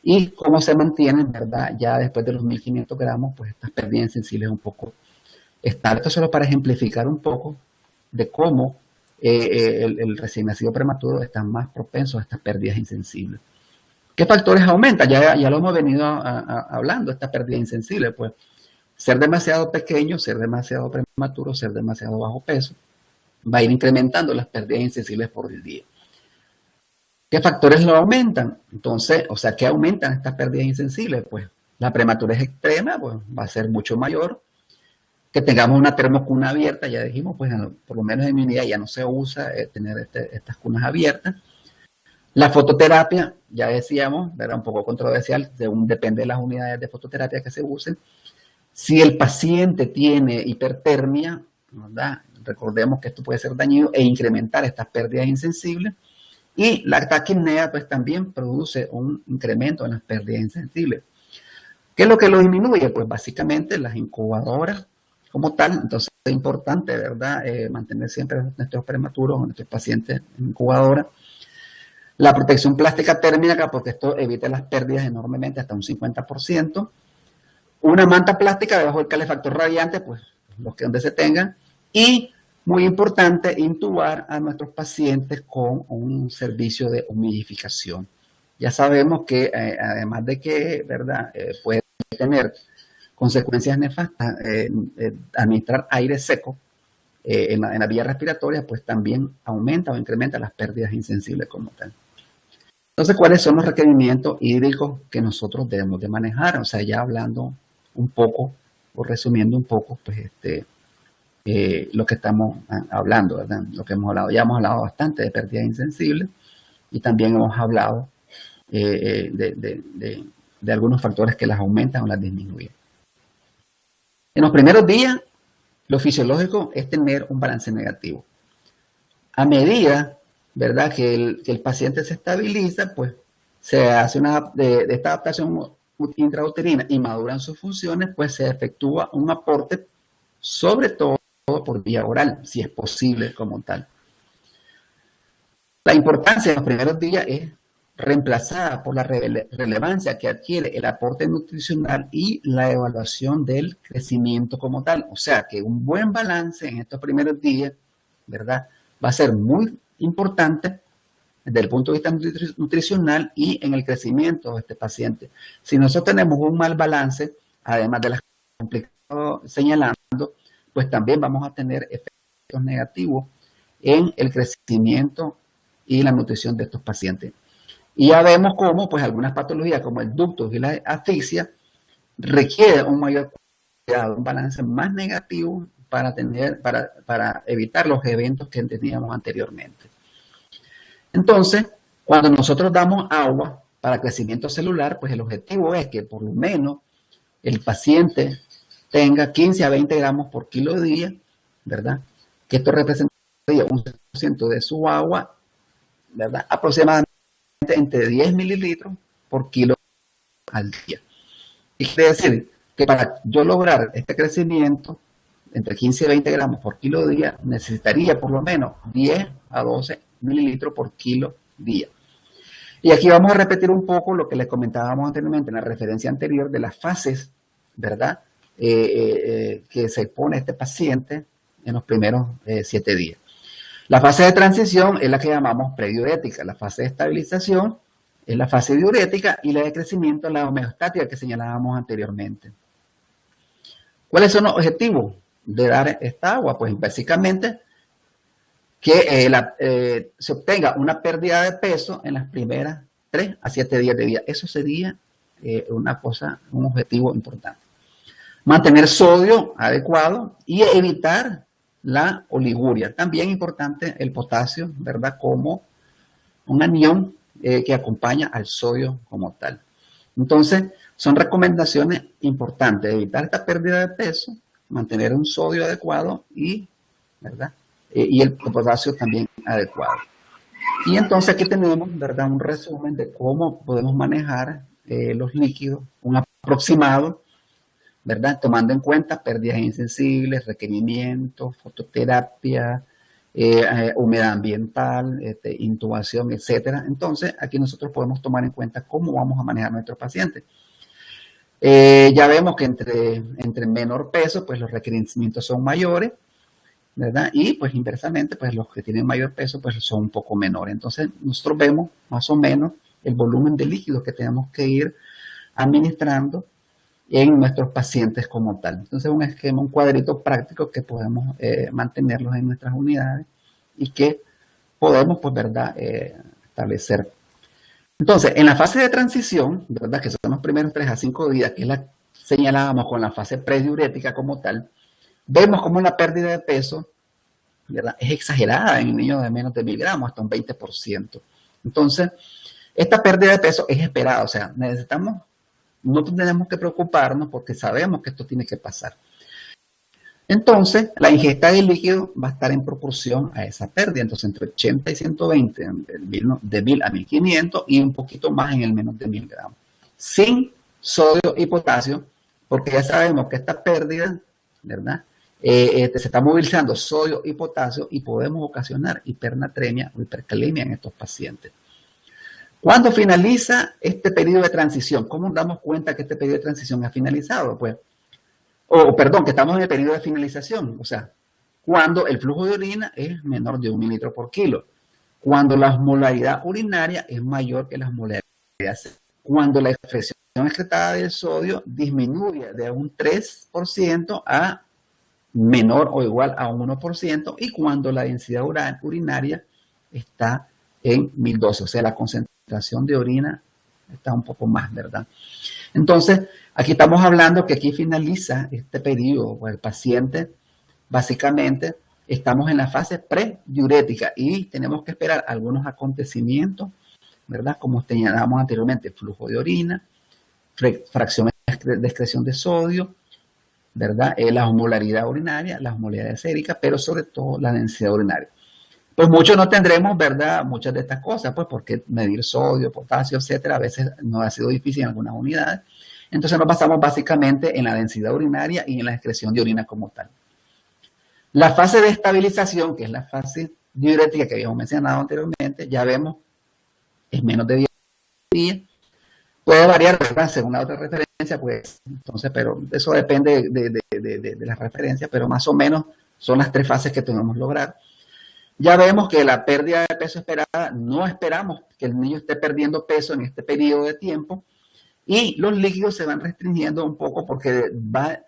y cómo se mantienen, ¿verdad?, ya después de los 1500 gramos, pues estas pérdidas insensibles un poco estables. Esto solo para ejemplificar un poco de cómo el recién nacido prematuro está más propenso a estas pérdidas insensibles. ¿Qué factores aumentan? Ya lo hemos venido hablando, esta pérdida insensible, pues ser demasiado pequeño, ser demasiado prematuro, ser demasiado bajo peso, va a ir incrementando las pérdidas insensibles por el día. ¿Qué factores lo aumentan? Entonces, o sea, ¿qué aumentan estas pérdidas insensibles? Pues la prematurez extrema, pues va a ser mucho mayor. Que tengamos una termocuna abierta, ya dijimos, pues por lo menos en mi unidad ya no se usa tener estas cunas abiertas. La fototerapia, ya decíamos, era un poco controversial, depende de las unidades de fototerapia que se usen. Si el paciente tiene hipertermia, ¿verdad?, recordemos que esto puede ser dañino e incrementar estas pérdidas insensibles. Y la taquipnea, pues también produce un incremento en las pérdidas insensibles. ¿Qué es lo que lo disminuye? Pues básicamente las incubadoras como tal. Entonces es importante, ¿verdad?, mantener siempre nuestros prematuros o nuestros pacientes en incubadora. La protección plástica térmica, porque esto evita las pérdidas enormemente, hasta un 50%. Una manta plástica debajo del calefactor radiante, pues los que donde se tengan. Y muy importante, intubar a nuestros pacientes con un servicio de humidificación. Ya sabemos que además de que, ¿verdad?, puede tener consecuencias nefastas, administrar aire seco en la vía respiratoria, pues también aumenta o incrementa las pérdidas insensibles como tal. Entonces, ¿cuáles son los requerimientos hídricos que nosotros debemos de manejar? O sea, ya hablando un poco, o resumiendo un poco, pues lo que estamos hablando, ¿verdad? Lo que hemos hablado. Ya hemos hablado bastante de pérdidas insensibles y también hemos hablado de algunos factores que las aumentan o las disminuyen. En los primeros días, lo fisiológico es tener un balance negativo. A medida, ¿verdad?, que el paciente se estabiliza, pues se hace de esta adaptación intrauterina y maduran sus funciones, pues se efectúa un aporte, sobre todo por vía oral, si es posible como tal. La importancia en los primeros días es reemplazada por la relevancia que adquiere el aporte nutricional y la evaluación del crecimiento como tal. O sea, que un buen balance en estos primeros días, ¿verdad?, va a ser muy importante desde el punto de vista nutricional y en el crecimiento de este paciente. Si nosotros tenemos un mal balance, además de las complicaciones señalando, pues también vamos a tener efectos negativos en el crecimiento y la nutrición de estos pacientes. Y ya vemos cómo pues algunas patologías como el ductus y la asfixia requieren un mayor cuidado, un balance más negativo para evitar los eventos que teníamos anteriormente. Entonces, cuando nosotros damos agua para crecimiento celular, pues el objetivo es que por lo menos el paciente tenga 15 a 20 gramos por kilo de día, ¿verdad? Que esto representaría un 1% de su agua, ¿verdad? Aproximadamente entre 10 mililitros por kilo al día. Y quiere decir que para yo lograr este crecimiento, entre 15 y 20 gramos por kilo día, necesitaría por lo menos 10 a 12 mililitros por kilo día. Y aquí vamos a repetir un poco lo que les comentábamos anteriormente en la referencia anterior de las fases, ¿verdad? Que se expone este paciente en los primeros 7 días. La fase de transición es la que llamamos prediurética. La fase de estabilización es la fase diurética y la de crecimiento la homeostática que señalábamos anteriormente. ¿Cuáles son los objetivos de dar esta agua? Pues básicamente que se obtenga una pérdida de peso en las primeras 3 a 7 días de vida. Eso sería un objetivo importante. Mantener sodio adecuado y evitar la oliguria. También importante el potasio, ¿verdad? Como un anión que acompaña al sodio como tal. Entonces, son recomendaciones importantes. Evitar esta pérdida de peso, mantener un sodio adecuado y, ¿verdad? Y el potasio también adecuado. Y entonces aquí tenemos, ¿verdad?, un resumen de cómo podemos manejar los líquidos, un aproximado, ¿verdad?, tomando en cuenta pérdidas insensibles, requerimientos, fototerapia, humedad ambiental, intubación, etcétera. Entonces, aquí nosotros podemos tomar en cuenta cómo vamos a manejar a nuestros pacientes. Ya vemos que entre menor peso, pues los requerimientos son mayores, ¿verdad? Y pues inversamente, pues los que tienen mayor peso, pues son un poco menores. Entonces, nosotros vemos más o menos el volumen de líquidos que tenemos que ir administrando en nuestros pacientes como tal. Entonces, un esquema, un cuadrito práctico que podemos mantenerlos en nuestras unidades y que podemos, pues, ¿verdad?, establecer. Entonces, en la fase de transición, ¿verdad?, que son los primeros 3 a 5 días, que es la señalábamos con la fase prediurética como tal, vemos como la pérdida de peso, ¿verdad?, es exagerada en niños de menos de 1000 gramos, hasta un 20%. Entonces, esta pérdida de peso es esperada, o sea, no tenemos que preocuparnos porque sabemos que esto tiene que pasar. Entonces, la ingesta de líquido va a estar en proporción a esa pérdida. Entonces, entre 80 y 120, de 1000 a 1500 y un poquito más en el menos de 1000 gramos. Sin sodio y potasio, porque ya sabemos que esta pérdida, ¿verdad?, se está movilizando sodio y potasio y podemos ocasionar hipernatremia o hipercalemia en estos pacientes. ¿Cuándo finaliza este periodo de transición? ¿Cómo nos damos cuenta que este periodo de transición ha finalizado? Pues, perdón, que estamos en el periodo de finalización. O sea, cuando el flujo de orina es menor de 1 mililitro por kilo. Cuando la osmolaridad urinaria es mayor que la osmolaridad. Cuando la excreción excretada del sodio disminuye de un 3% a menor o igual a un 1%. Y cuando la densidad urinaria está en 1012. O sea, la concentración de orina está un poco más, ¿verdad? Entonces, aquí estamos hablando que aquí finaliza este periodo, pues el paciente, básicamente, estamos en la fase prediurética y tenemos que esperar algunos acontecimientos, ¿verdad? Como señalábamos anteriormente, flujo de orina, fracción de excreción de sodio, ¿verdad? La osmolaridad urinaria, la osmolaridad sérica, pero sobre todo la densidad urinaria. Pues muchos no tendremos, ¿verdad?, muchas de estas cosas, pues porque medir sodio, potasio, etcétera, a veces nos ha sido difícil en algunas unidades. Entonces nos basamos básicamente en la densidad urinaria y en la excreción de orina como tal. La fase de estabilización, que es la fase diurética que habíamos mencionado anteriormente, ya vemos, es menos de 10 día. Puede variar, ¿verdad? Según la otra referencia, pues, entonces, pero eso depende de la referencia, pero más o menos son las 3 fases que tenemos que lograr. Ya vemos que la pérdida de peso esperada, no esperamos que el niño esté perdiendo peso en este periodo de tiempo, y los líquidos se van restringiendo un poco porque va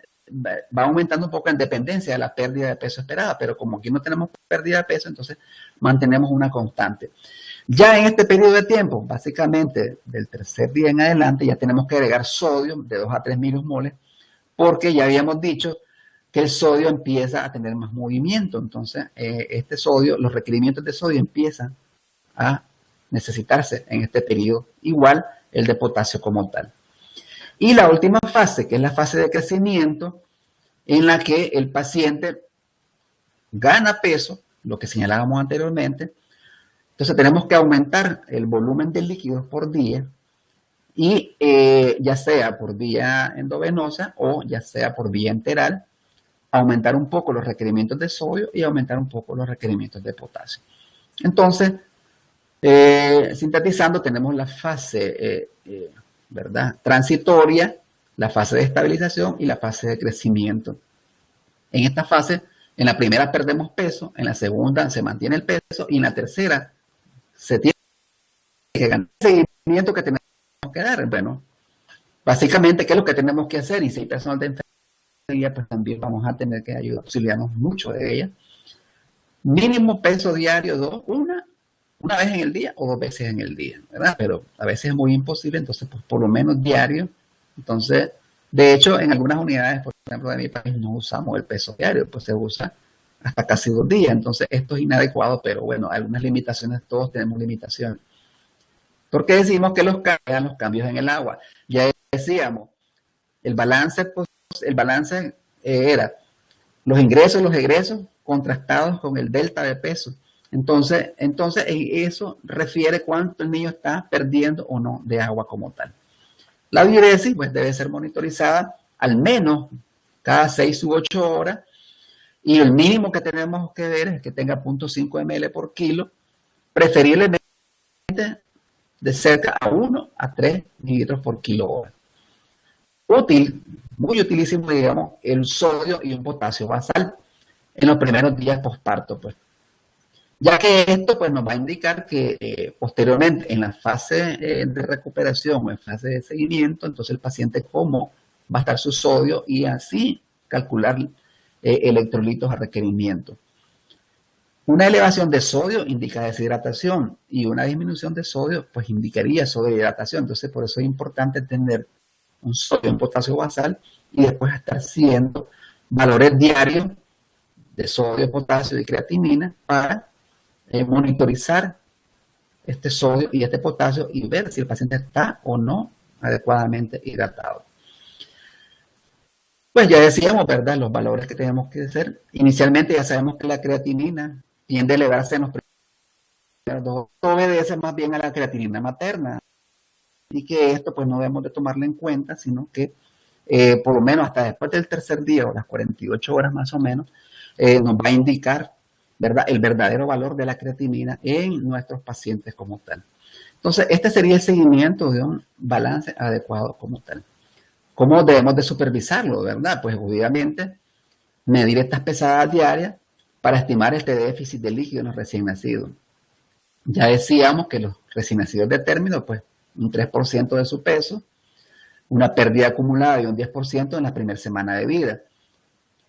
aumentando un poco en dependencia de la pérdida de peso esperada, pero como aquí no tenemos pérdida de peso, entonces mantenemos una constante. Ya en este periodo de tiempo, básicamente del tercer día en adelante, ya tenemos que agregar sodio de 2 a 3 milimoles, porque ya habíamos dicho que el sodio empieza a tener más movimiento. Entonces, este sodio, los requerimientos de sodio empiezan a necesitarse en este periodo, igual el de potasio como tal. Y la última fase, que es la fase de crecimiento, en la que el paciente gana peso, lo que señalábamos anteriormente. Entonces tenemos que aumentar el volumen de líquidos por día, y ya sea por vía endovenosa o ya sea por vía enteral, aumentar un poco los requerimientos de sodio y aumentar un poco los requerimientos de potasio. Entonces, sintetizando, tenemos la fase ¿verdad? Transitoria, la fase de estabilización y la fase de crecimiento. En esta fase, en la primera perdemos peso, en la segunda se mantiene el peso y en la tercera se tiene que ganar. El seguimiento que tenemos que dar, bueno, básicamente, ¿qué es lo que tenemos que hacer? Y si hay personal de enfermería, pues también vamos a tener que auxiliarnos mucho de ella. Mínimo peso diario, una vez en el día o 2 veces en el día, ¿verdad? Pero a veces es muy imposible, entonces pues por lo menos diario. Entonces, de hecho, en algunas unidades, por ejemplo, de mi país, no usamos el peso diario, pues se usa hasta casi 2 días. Entonces, esto es inadecuado, pero bueno, algunas limitaciones, todos tenemos limitaciones. ¿Por qué decimos que los cambios en el agua? Ya decíamos, el balance era los ingresos y los egresos contrastados con el delta de peso. Entonces eso refiere cuánto el niño está perdiendo o no de agua como tal. La diuresis pues debe ser monitorizada al menos cada 6 u 8 horas, y el mínimo que tenemos que ver es que tenga 0.5 ml por kilo, preferiblemente de cerca a 1 a 3 mililitros por kilo hora. Útil, muy utilísimo, digamos, el sodio y un potasio basal en los primeros días posparto, pues. Ya que esto pues nos va a indicar que posteriormente en la fase de recuperación o en fase de seguimiento, entonces el paciente cómo va a estar su sodio y así calcular electrolitos a requerimiento. Una elevación de sodio indica deshidratación y una disminución de sodio pues indicaría sobrehidratación. Entonces por eso es importante tener un sodio en potasio basal y después estar haciendo valores diarios de sodio, potasio y creatinina para monitorizar este sodio y este potasio y ver si el paciente está o no adecuadamente hidratado. Pues ya decíamos, ¿verdad?, los valores que tenemos que hacer. Inicialmente ya sabemos que la creatinina tiende a elevarse en los primeros 2. Obedece más bien a la creatinina materna y que esto pues no debemos de tomarlo en cuenta, sino que por lo menos hasta después del tercer día o las 48 horas más o menos nos va a indicar, ¿verdad?, el verdadero valor de la creatinina en nuestros pacientes como tal. Entonces, este sería el seguimiento de un balance adecuado como tal. ¿Cómo debemos de supervisarlo, verdad? Pues obviamente medir estas pesadas diarias para estimar este déficit de líquido en los recién nacidos. Ya decíamos que los recién nacidos de término, pues un 3% de su peso, una pérdida acumulada de un 10% en la primera semana de vida.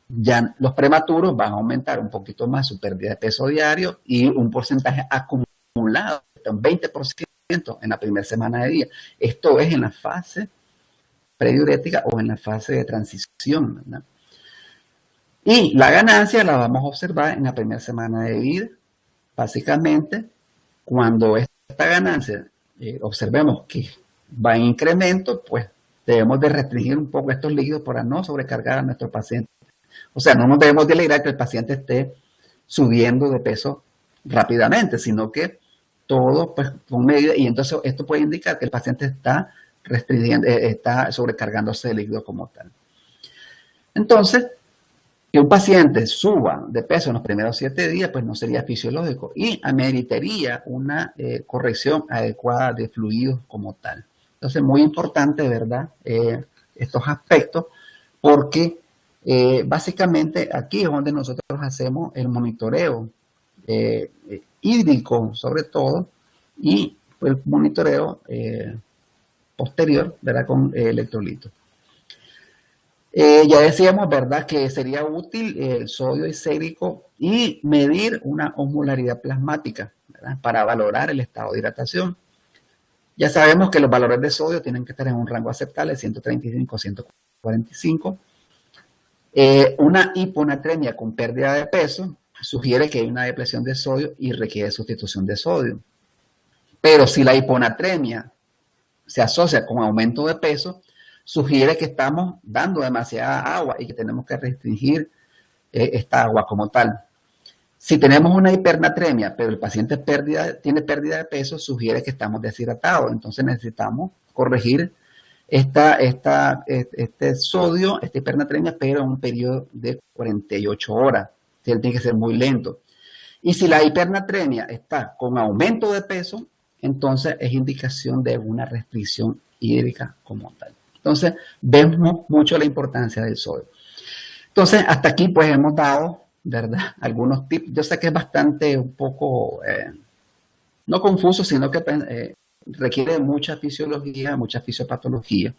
Ya los prematuros van a aumentar un poquito más su pérdida de peso diario y un porcentaje acumulado, un 20% en la primera semana de vida. Esto es en la fase prediurética o en la fase de transición, ¿verdad? Y la ganancia la vamos a observar en la primera semana de vida. Básicamente, cuando esta ganancia observemos que va en incremento, pues debemos de restringir un poco estos líquidos para no sobrecargar a nuestro paciente. O sea, no nos debemos de alegrar que el paciente esté subiendo de peso rápidamente, sino que todo pues con medida, y entonces esto puede indicar que el paciente está restringiendo, está sobrecargándose de líquido como tal. Entonces, Que un paciente suba de peso en los primeros 7 días, pues no sería fisiológico y ameritaría una corrección adecuada de fluidos como tal. Entonces, muy importante, ¿verdad? Estos aspectos, porque básicamente aquí es donde nosotros hacemos el monitoreo hídrico, sobre todo, y el monitoreo posterior, ¿verdad? Con electrolitos. Ya decíamos, ¿verdad?, que sería útil el sodio isérico y medir una osmolaridad plasmática, ¿verdad?, para valorar el estado de hidratación. Ya sabemos que los valores de sodio tienen que estar en un rango aceptable, 135 a 145. Una hiponatremia con pérdida de peso sugiere que hay una depresión de sodio y requiere sustitución de sodio. Pero si la hiponatremia se asocia con aumento de peso, sugiere que estamos dando demasiada agua y que tenemos que restringir esta agua como tal. Si tenemos una hipernatremia, pero el paciente tiene pérdida de peso, sugiere que estamos deshidratados. Entonces necesitamos corregir este sodio, esta hipernatremia, pero en un periodo de 48 horas. Tiene que ser muy lento. Y si la hipernatremia está con aumento de peso, entonces es indicación de una restricción hídrica como tal. Entonces, vemos mucho la importancia del sodio. Entonces, hasta aquí pues hemos dado, ¿verdad?, algunos tips. Yo sé que es bastante un poco, no confuso, sino que requiere mucha fisiología, mucha fisiopatología.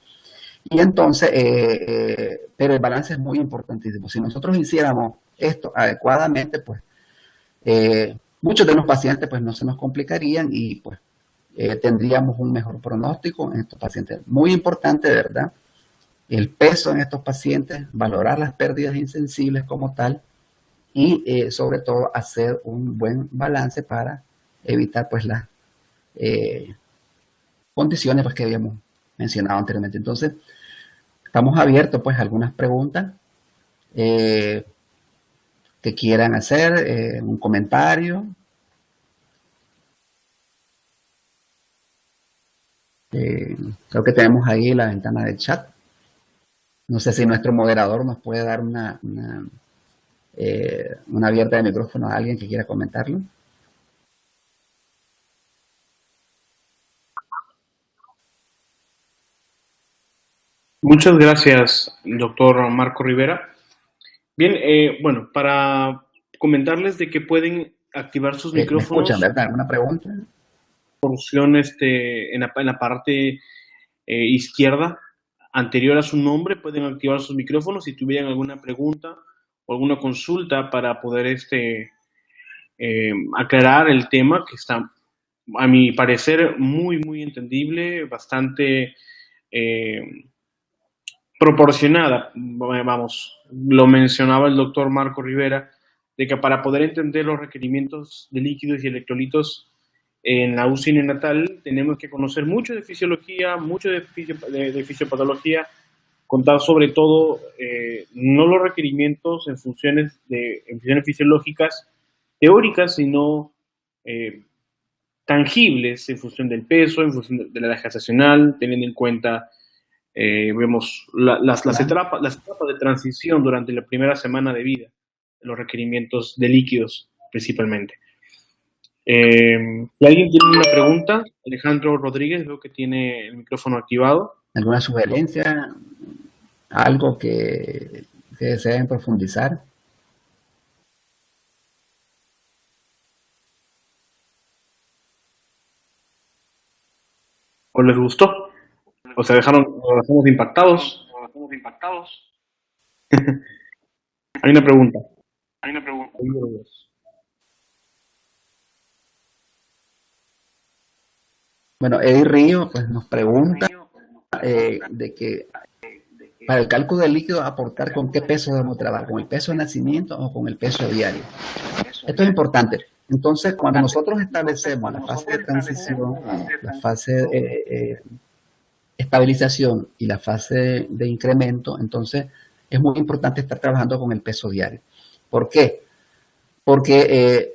Y entonces, pero el balance es muy importantísimo. Si nosotros hiciéramos esto adecuadamente, pues muchos de los pacientes pues no se nos complicarían y pues tendríamos un mejor pronóstico en estos pacientes. Muy importante, ¿verdad?, el peso en estos pacientes, valorar las pérdidas insensibles como tal y sobre todo hacer un buen balance para evitar pues las condiciones pues, que habíamos mencionado anteriormente. Entonces, estamos abiertos pues a algunas preguntas que quieran hacer, un comentario. Creo que tenemos ahí la ventana de chat. No sé si nuestro moderador nos puede dar una abierta de micrófono a alguien que quiera comentarlo. Muchas gracias, doctor Marco Rivera. Bien, bueno, para comentarles de que pueden activar sus micrófonos. ¿Me escuchan, verdad? ¿Alguna pregunta? Porción en la parte izquierda, anterior a su nombre, pueden activar sus micrófonos si tuvieran alguna pregunta o alguna consulta para poder aclarar el tema que está, a mi parecer, muy, muy entendible, bastante proporcionada. Vamos, lo mencionaba el doctor Marco Rivera, de que para poder entender los requerimientos de líquidos y electrolitos en la UCI neonatal tenemos que conocer mucho de fisiología, mucho de fisiopatología, contar sobre todo no los requerimientos en funciones fisiológicas teóricas, sino tangibles en función del peso, en función de la edad gestacional, teniendo en cuenta vemos las etapas de transición durante la primera semana de vida, los requerimientos de líquidos principalmente. Si alguien tiene una pregunta, Alejandro Rodríguez, veo que tiene el micrófono activado. ¿Alguna sugerencia? ¿Algo que deseen profundizar? ¿O les gustó? ¿O se dejamos impactados? Hay una pregunta. Bueno, Eddie Río pues, nos pregunta de que para el cálculo del líquido aportar con qué peso debemos trabajar, con el peso de nacimiento o con el peso diario. Esto es importante. Entonces, cuando nosotros establecemos la fase de transición, la fase de estabilización y la fase de incremento, entonces es muy importante estar trabajando con el peso diario. ¿Por qué? Porque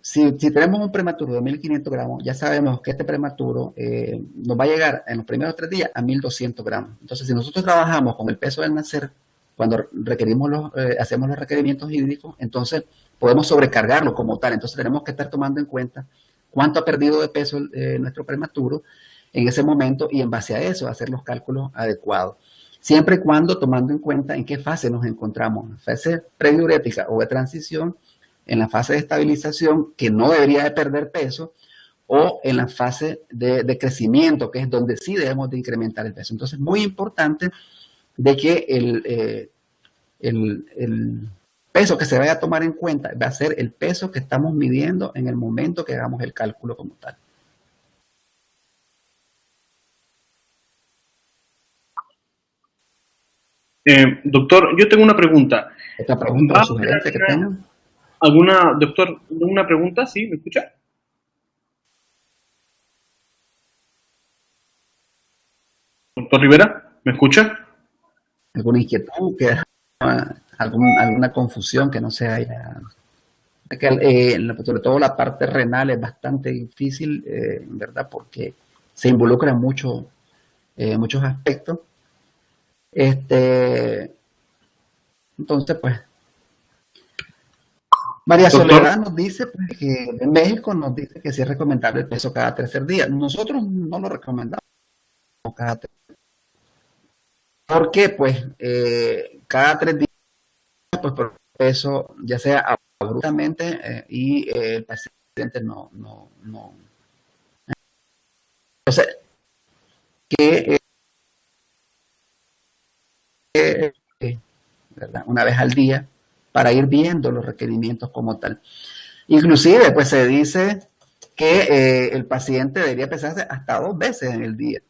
si tenemos un prematuro de 1.500 gramos, ya sabemos que este prematuro nos va a llegar en los primeros 3 días a 1.200 gramos. Entonces, si nosotros trabajamos con el peso del nacer cuando hacemos los requerimientos hídricos, entonces podemos sobrecargarlo como tal. Entonces tenemos que estar tomando en cuenta cuánto ha perdido de peso nuestro prematuro en ese momento y en base a eso hacer los cálculos adecuados. Siempre y cuando tomando en cuenta en qué fase nos encontramos, en fase prediurética o de transición, en la fase de estabilización, que no debería de perder peso, o en la fase de crecimiento, que es donde sí debemos de incrementar el peso. Entonces, muy importante de que el peso que se vaya a tomar en cuenta va a ser el peso que estamos midiendo en el momento que hagamos el cálculo como tal. Doctor, yo tengo una pregunta. ¿Otra pregunta o sugerencia que tengan? Doctor, una pregunta? ¿Sí? ¿Me escucha? Doctor Rivera, ¿me escucha? ¿Alguna inquietud? ¿Alguna confusión que no se haya? Sobre todo la parte renal es bastante difícil, ¿verdad? Porque se involucra en muchos aspectos. Entonces, pues, María Soledad nos dice pues, que en México nos dice que sí es recomendable el peso cada tercer día. Nosotros no lo recomendamos cada 3 días. Porque, pues, cada 3 días, pues, por peso, ya sea abruptamente y el paciente no. Entonces, ¿verdad? Una vez al día para ir viendo los requerimientos como tal. Inclusive, pues se dice que el paciente debería pesarse hasta 2 veces en el día,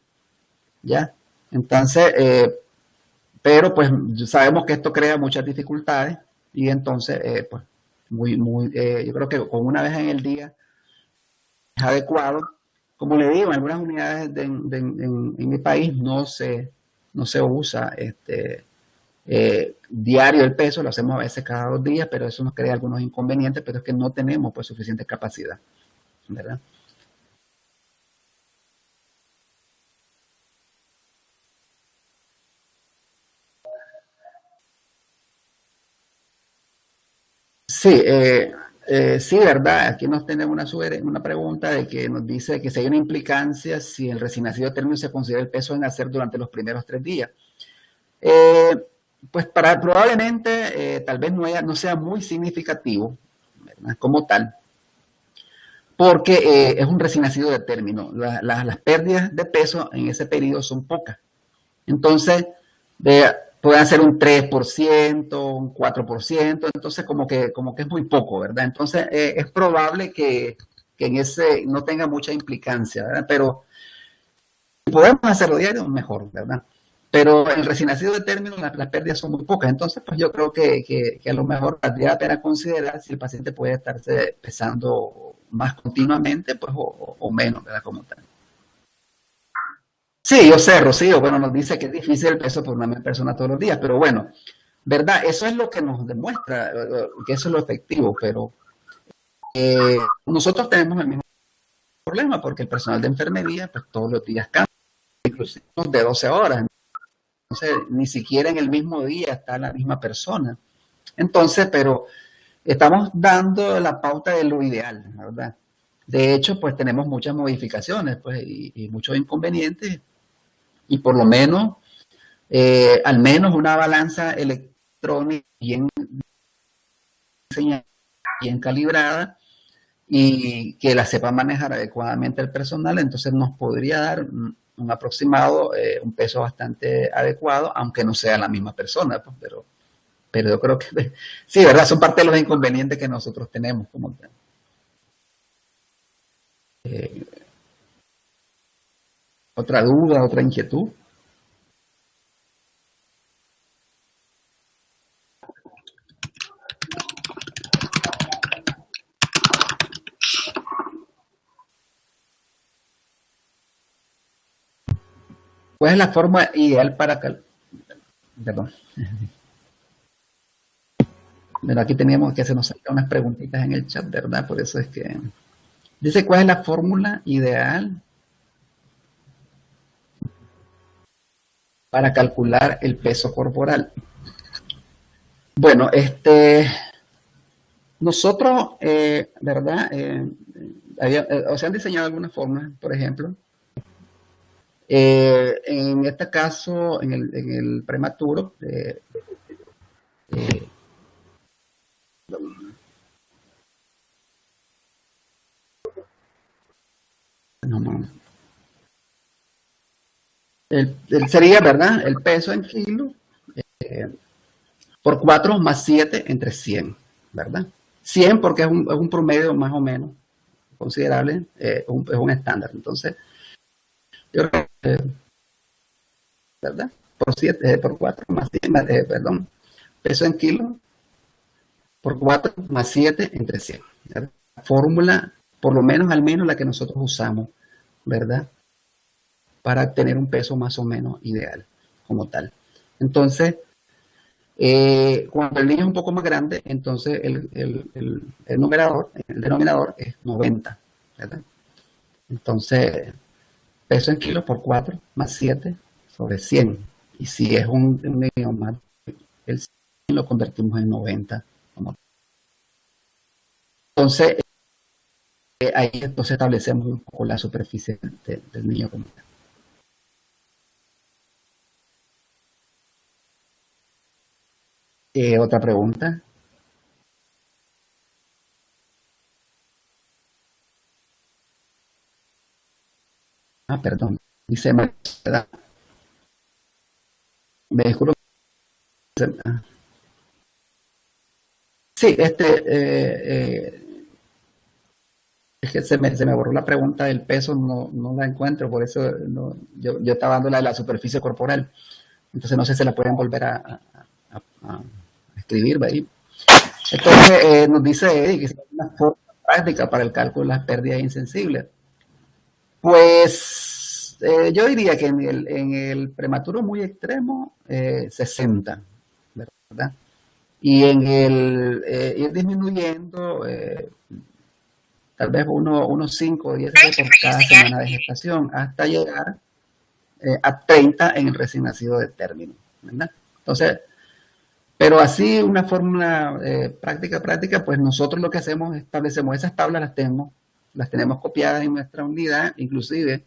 ¿ya? Entonces, pero pues sabemos que esto crea muchas dificultades y entonces, pues, yo creo que con una vez en el día es adecuado. Como le digo, en algunas unidades en mi país no se usa diario el peso, lo hacemos a veces cada 2 días, pero eso nos crea algunos inconvenientes, pero es que no tenemos pues suficiente capacidad, ¿verdad? Sí, sí, ¿verdad? Aquí nos tenemos una pregunta de que nos dice que si hay una implicancia si el recién nacido término se considera el peso en nacer durante los primeros 3 días. Pues probablemente tal vez no sea muy significativo, ¿verdad? Como tal, porque es un recién nacido de término. Las pérdidas de peso en ese periodo son pocas. Entonces, pueden ser un 3%, un 4%, entonces como que es muy poco, ¿verdad? Entonces, es probable que en ese no tenga mucha implicancia, ¿verdad? Pero si podemos hacerlo diario, mejor, ¿verdad? Pero el recién nacido de término, las pérdidas son muy pocas. Entonces, pues yo creo que a lo mejor valdría la pena considerar si el paciente puede estarse pesando más continuamente, pues, o menos, ¿verdad? Como tal. Sí, yo sé, Rocío, bueno, nos dice que es difícil el peso por una persona todos los días, pero bueno, ¿verdad? Eso es lo que nos demuestra que eso es lo efectivo, pero nosotros tenemos el mismo problema porque el personal de enfermería, pues todos los días cambia, inclusive de 12 horas. Entonces, ni siquiera en el mismo día está la misma persona. Entonces, pero estamos dando la pauta de lo ideal, ¿verdad? De hecho, pues tenemos muchas modificaciones pues, y muchos inconvenientes y por lo menos, al menos una balanza electrónica bien diseñada, bien calibrada y que la sepa manejar adecuadamente el personal, entonces nos podría dar un aproximado, un peso bastante adecuado, aunque no sea la misma persona, pues, pero yo creo que sí, ¿verdad? Son parte de los inconvenientes que nosotros tenemos como tal. ¿Otra duda, otra inquietud? ¿Cuál es la forma ideal para Perdón. Bueno, aquí teníamos que se nos saltan unas preguntitas en el chat, ¿verdad? Por eso es que dice, ¿cuál es la fórmula ideal para calcular el peso corporal? Bueno, nosotros, ¿verdad? O se han diseñado algunas formas, por ejemplo. En este caso, en el prematuro, no, no. Sería, ¿verdad? El peso en kilos por 4 más 7 entre 100, ¿verdad? 100 porque es un promedio más o menos considerable, es un estándar. Entonces, yo creo que, ¿verdad? Por 4 más 100, perdón, peso en kilos por 4 más 7 entre 100. ¿Verdad? La fórmula, por lo menos al menos la que nosotros usamos, ¿verdad? Para tener un peso más o menos ideal como tal. Entonces, cuando el niño es un poco más grande, entonces el numerador, el denominador es 90, ¿verdad? Entonces, peso en kilos por 4 más 7 sobre 100. Y si es un niño más, el 100 lo convertimos en 90. Entonces, ahí entonces establecemos un poco la superficie del niño como tal. Otra pregunta. Perdón. Dice, me disculpo. Sí, es que se me borró la pregunta del peso, no la encuentro, por eso yo estaba dando la de la superficie corporal. Entonces no sé si se la pueden volver a escribir ahí. Entonces nos dice Eddie que es una forma práctica para el cálculo de las pérdidas insensibles. Pues yo diría que en el prematuro muy extremo, 60, ¿verdad? Y en el ir disminuyendo, tal vez unos 5 o 10 veces por cada semana de gestación, hasta llegar a 30 en el recién nacido de término, ¿verdad? Entonces, pero así una fórmula práctica, pues nosotros lo que hacemos es establecemos esas tablas, las tenemos copiadas en nuestra unidad, inclusive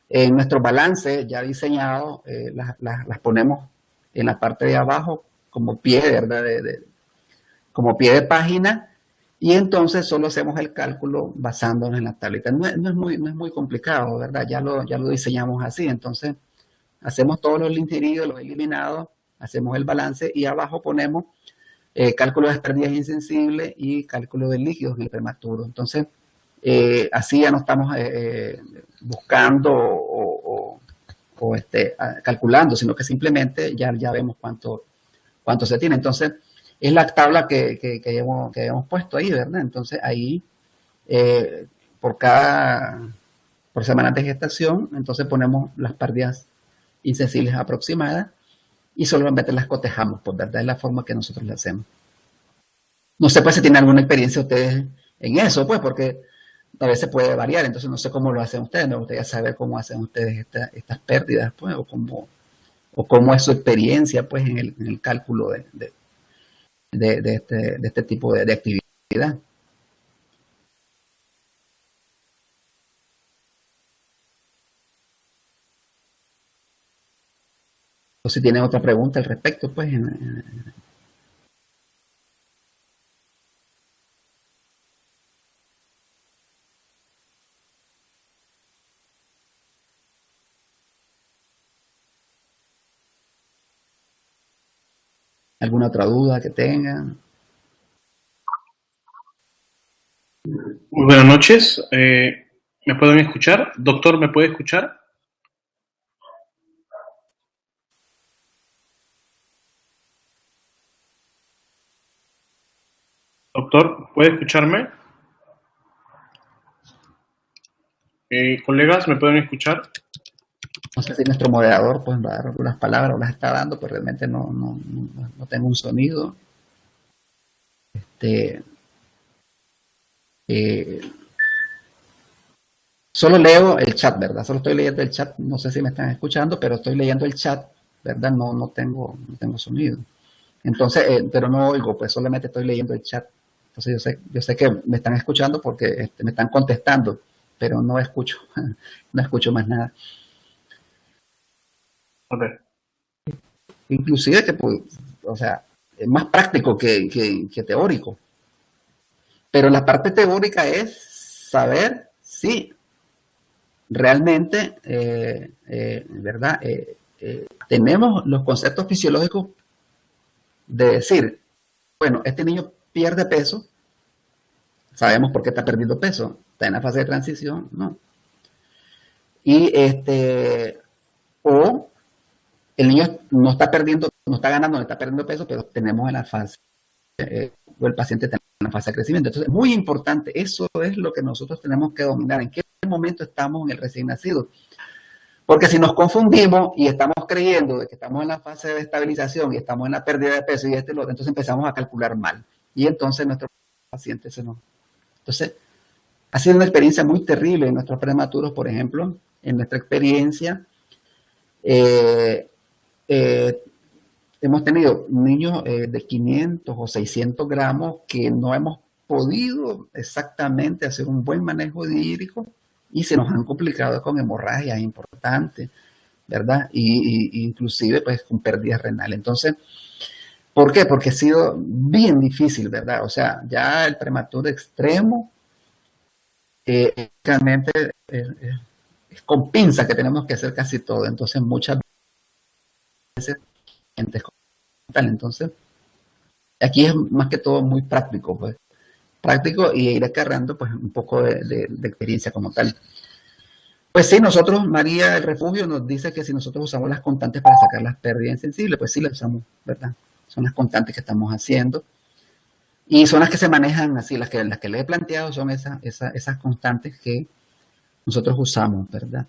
en nuestro balance ya diseñado, las ponemos en la parte de abajo como pie, ¿verdad? Como pie de página, y entonces solo hacemos el cálculo basándonos en la tablita. No es muy complicado, ¿verdad? Ya lo diseñamos así, entonces hacemos todos los inseridos, los eliminados, hacemos el balance y abajo ponemos cálculo de pérdidas insensibles y cálculo de líquidos en el prematuro. Entonces, así ya no estamos buscando o calculando, sino que simplemente ya vemos cuánto se tiene. Entonces, es la tabla que hemos puesto ahí, ¿verdad? Entonces, ahí, por semanas de gestación, entonces ponemos las pérdidas insensibles aproximadas y solamente las cotejamos, pues, ¿verdad? Es la forma que nosotros le hacemos. No sé, pues, si tienen alguna experiencia ustedes en eso, pues, porque a veces puede variar, entonces no sé cómo lo hacen ustedes, me gustaría saber cómo hacen ustedes estas pérdidas, pues, o cómo es su experiencia, pues, en el cálculo de este tipo de actividad. O si tienen otra pregunta al respecto, pues, alguna otra duda que tengan. Muy buenas noches. ¿Me pueden escuchar? Doctor, ¿me puede escuchar? Doctor, ¿puede escucharme? Colegas, ¿me pueden escuchar? No sé si nuestro moderador pues va a dar algunas palabras o las está dando, pero realmente no tengo un sonido. Eh, Solo leo el chat, ¿verdad? Solo estoy leyendo el chat. No sé si me están escuchando, pero estoy leyendo el chat, ¿verdad? No tengo sonido. Entonces, pero no oigo, pues solamente estoy leyendo el chat. Entonces yo sé que me están escuchando porque me están contestando, pero no escucho, no escucho más nada. Okay. Inclusive que, pues, o sea, es más práctico que teórico. Pero la parte teórica es saber si realmente, ¿verdad? Tenemos los conceptos fisiológicos de decir, bueno, este niño pierde peso, sabemos por qué está perdiendo peso, está en la fase de transición, ¿no? Y o el niño no está perdiendo, no está ganando, no está perdiendo peso, pero tenemos en la fase, o el paciente está en la fase de crecimiento. Entonces, es muy importante, eso es lo que nosotros tenemos que dominar, en qué momento estamos en el recién nacido. Porque si nos confundimos y estamos creyendo de que estamos en la fase de estabilización y estamos en la pérdida de peso y entonces empezamos a calcular mal. Y entonces nuestro paciente se nos... Entonces, ha sido una experiencia muy terrible en nuestros prematuros, por ejemplo, en nuestra experiencia. Hemos tenido niños de 500 o 600 gramos que no hemos podido exactamente hacer un buen manejo hídrico y se nos han complicado con hemorragias importantes, ¿verdad? Y inclusive pues con pérdidas renales. Entonces, ¿por qué? Porque ha sido bien difícil, ¿verdad? O sea, ya el prematuro extremo, realmente es con pinza que tenemos que hacer casi todo. Entonces, muchas veces, entonces, aquí es más que todo muy práctico, pues. Práctico y ir acarreando pues un poco de experiencia como tal. Pues sí, nosotros, María del Refugio nos dice que si nosotros usamos las constantes para sacar las pérdidas insensibles, pues sí las usamos, ¿verdad? Son las constantes que estamos haciendo. Y son las que se manejan así, las que les he planteado son esas constantes que nosotros usamos, ¿verdad?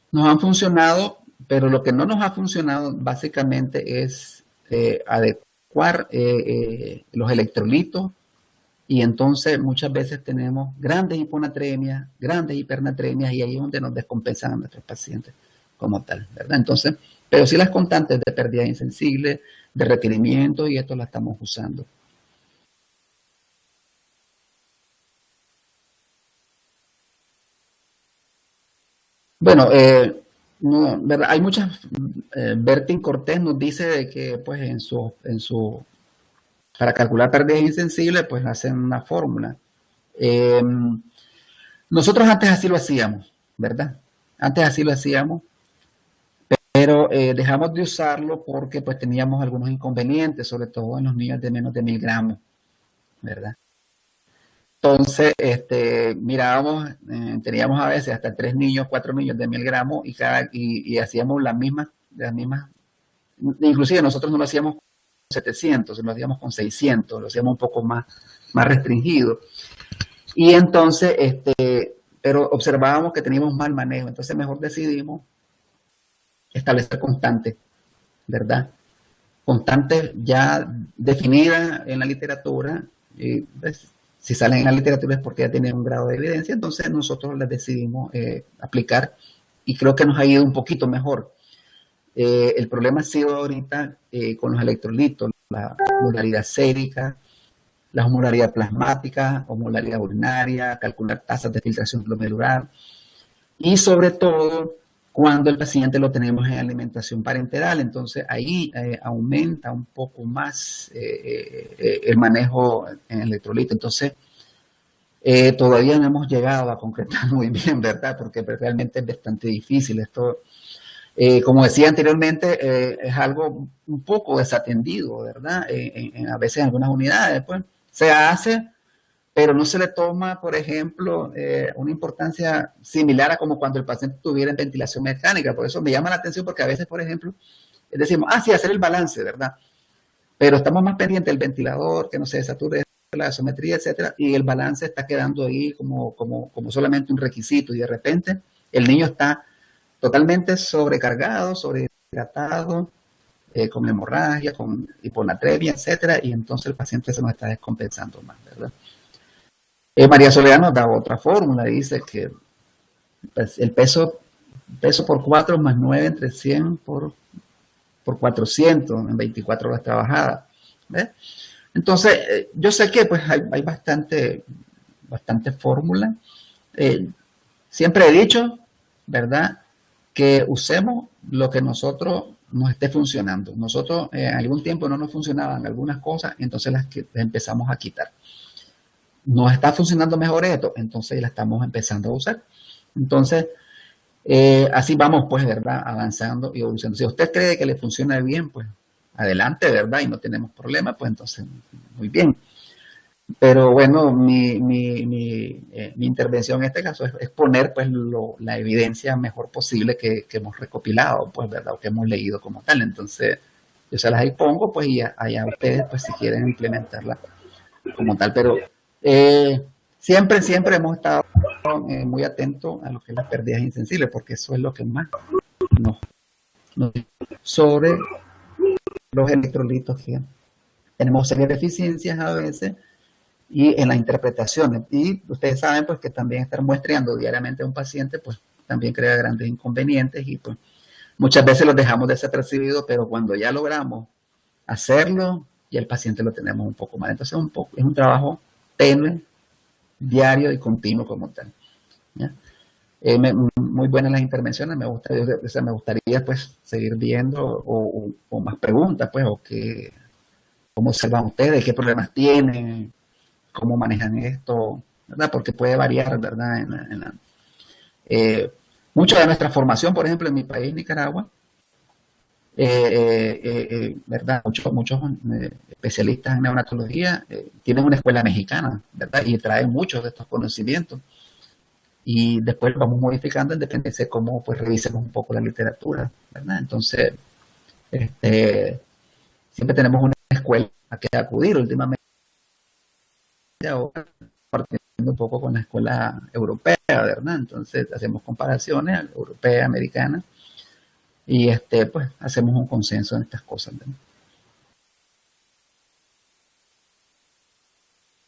Nos han funcionado, pero lo que no nos ha funcionado básicamente es adecuar los electrolitos. Y entonces muchas veces tenemos grandes hiponatremias, grandes hipernatremias, y ahí es donde nos descompensan a nuestros pacientes como tal, ¿verdad? Entonces, pero sí las constantes de pérdida insensible, de requerimiento, y esto la estamos usando. Bueno, no, ¿verdad? Hay muchas, Bertín Cortés nos dice de que pues para calcular pérdidas insensibles, pues hacen una fórmula. Nosotros antes así lo hacíamos, ¿verdad? Antes así lo hacíamos, pero dejamos de usarlo porque pues teníamos algunos inconvenientes, sobre todo en los niños de menos de 1000 gramos, ¿verdad? Entonces, mirábamos, teníamos a veces hasta 3 niños, 4 niños de 1000 gramos y hacíamos las mismas, inclusive nosotros no lo hacíamos con 700, lo hacíamos con 600, lo hacíamos un poco más restringido. Y entonces, pero observábamos que teníamos mal manejo, entonces mejor decidimos establecer constantes, ¿verdad? Constantes ya definidas en la literatura, y pues, si salen en la literatura es porque ya tienen un grado de evidencia, entonces nosotros las decidimos aplicar y creo que nos ha ido un poquito mejor. El problema ha sido ahorita con los electrolitos, la osmolaridad sérica, la osmolaridad plasmática, osmolaridad urinaria, calcular tasas de filtración glomerular y sobre todo cuando el paciente lo tenemos en alimentación parenteral, entonces ahí aumenta un poco más el manejo en electrolito. Entonces, todavía no hemos llegado a concretar muy bien, ¿verdad? Porque realmente es bastante difícil. Esto, como decía anteriormente, es algo un poco desatendido, ¿verdad? A veces en algunas unidades, pues, se hace, pero no se le toma, por ejemplo, una importancia similar a como cuando el paciente tuviera en ventilación mecánica. Por eso me llama la atención porque a veces, por ejemplo, decimos, sí, hacer el balance, ¿verdad? Pero estamos más pendientes del ventilador, que no se sature la gasometría, etcétera, y el balance está quedando ahí como solamente un requisito y de repente el niño está totalmente sobrecargado, sobrehidratado, con hemorragia, con hiponatremia, etcétera, y entonces el paciente se nos está descompensando más, ¿verdad? María Soledad nos da otra fórmula, dice que pues, el peso por 4 más 9 entre 100 por por 400 en 24 horas trabajadas. ¿Ves? Entonces, yo sé que pues hay bastante fórmula. Siempre he dicho, ¿verdad?, que usemos lo que nosotros nos esté funcionando. Nosotros en algún tiempo no nos funcionaban algunas cosas, entonces las empezamos a quitar. Nos está funcionando mejor esto, entonces la estamos empezando a usar. Entonces, así vamos, pues, ¿verdad?, avanzando y evolucionando. Si usted cree que le funciona bien, pues, adelante, ¿verdad?, y no tenemos problema, pues, entonces, muy bien. Pero bueno, mi intervención en este caso es poner, pues, la evidencia mejor posible que hemos recopilado, pues, ¿verdad?, o que hemos leído como tal. Entonces, yo se las expongo, pues, y allá ustedes, pues, si quieren implementarla como tal. Pero siempre hemos estado muy atentos a lo que es las pérdidas insensibles, porque eso es lo que más nos sobre los electrolitos, que tenemos serias deficiencias a veces y en las interpretaciones. Y ustedes saben, pues, que también estar muestreando diariamente a un paciente, pues, también crea grandes inconvenientes y, pues, muchas veces los dejamos desapercibidos, pero cuando ya logramos hacerlo, ya el paciente lo tenemos un poco mal. Entonces, es un trabajo tenue, diario y continuo como tal, ¿ya? Muy buenas las intervenciones, me gustaría pues seguir viendo o más preguntas, pues, o cómo observan ustedes, qué problemas tienen, cómo manejan esto, ¿verdad? Porque puede variar, ¿verdad? Mucho de nuestra formación, por ejemplo, en mi país, Nicaragua, ¿verdad? Muchos especialistas en neonatología tienen una escuela mexicana, ¿verdad? Y traen muchos de estos conocimientos. Y después vamos modificando en dependencia de cómo, pues, revisemos un poco la literatura, ¿verdad? Entonces, siempre tenemos una escuela a que acudir últimamente, ahora partiendo un poco con la escuela europea, ¿verdad? Entonces hacemos comparaciones europea, americana, y pues hacemos un consenso en estas cosas, ¿verdad?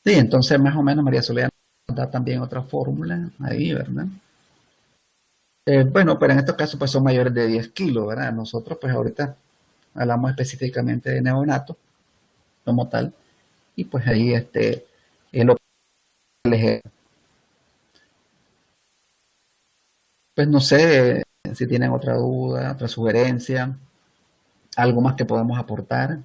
Sí, entonces más o menos María Soledad nos da también otra fórmula ahí, ¿verdad? Bueno, pero en estos casos pues son mayores de 10 kilos, ¿verdad? Nosotros pues ahorita hablamos específicamente de neonatos como tal, y pues ahí es lo que pues no sé si tienen otra duda, otra sugerencia, algo más que podemos aportar.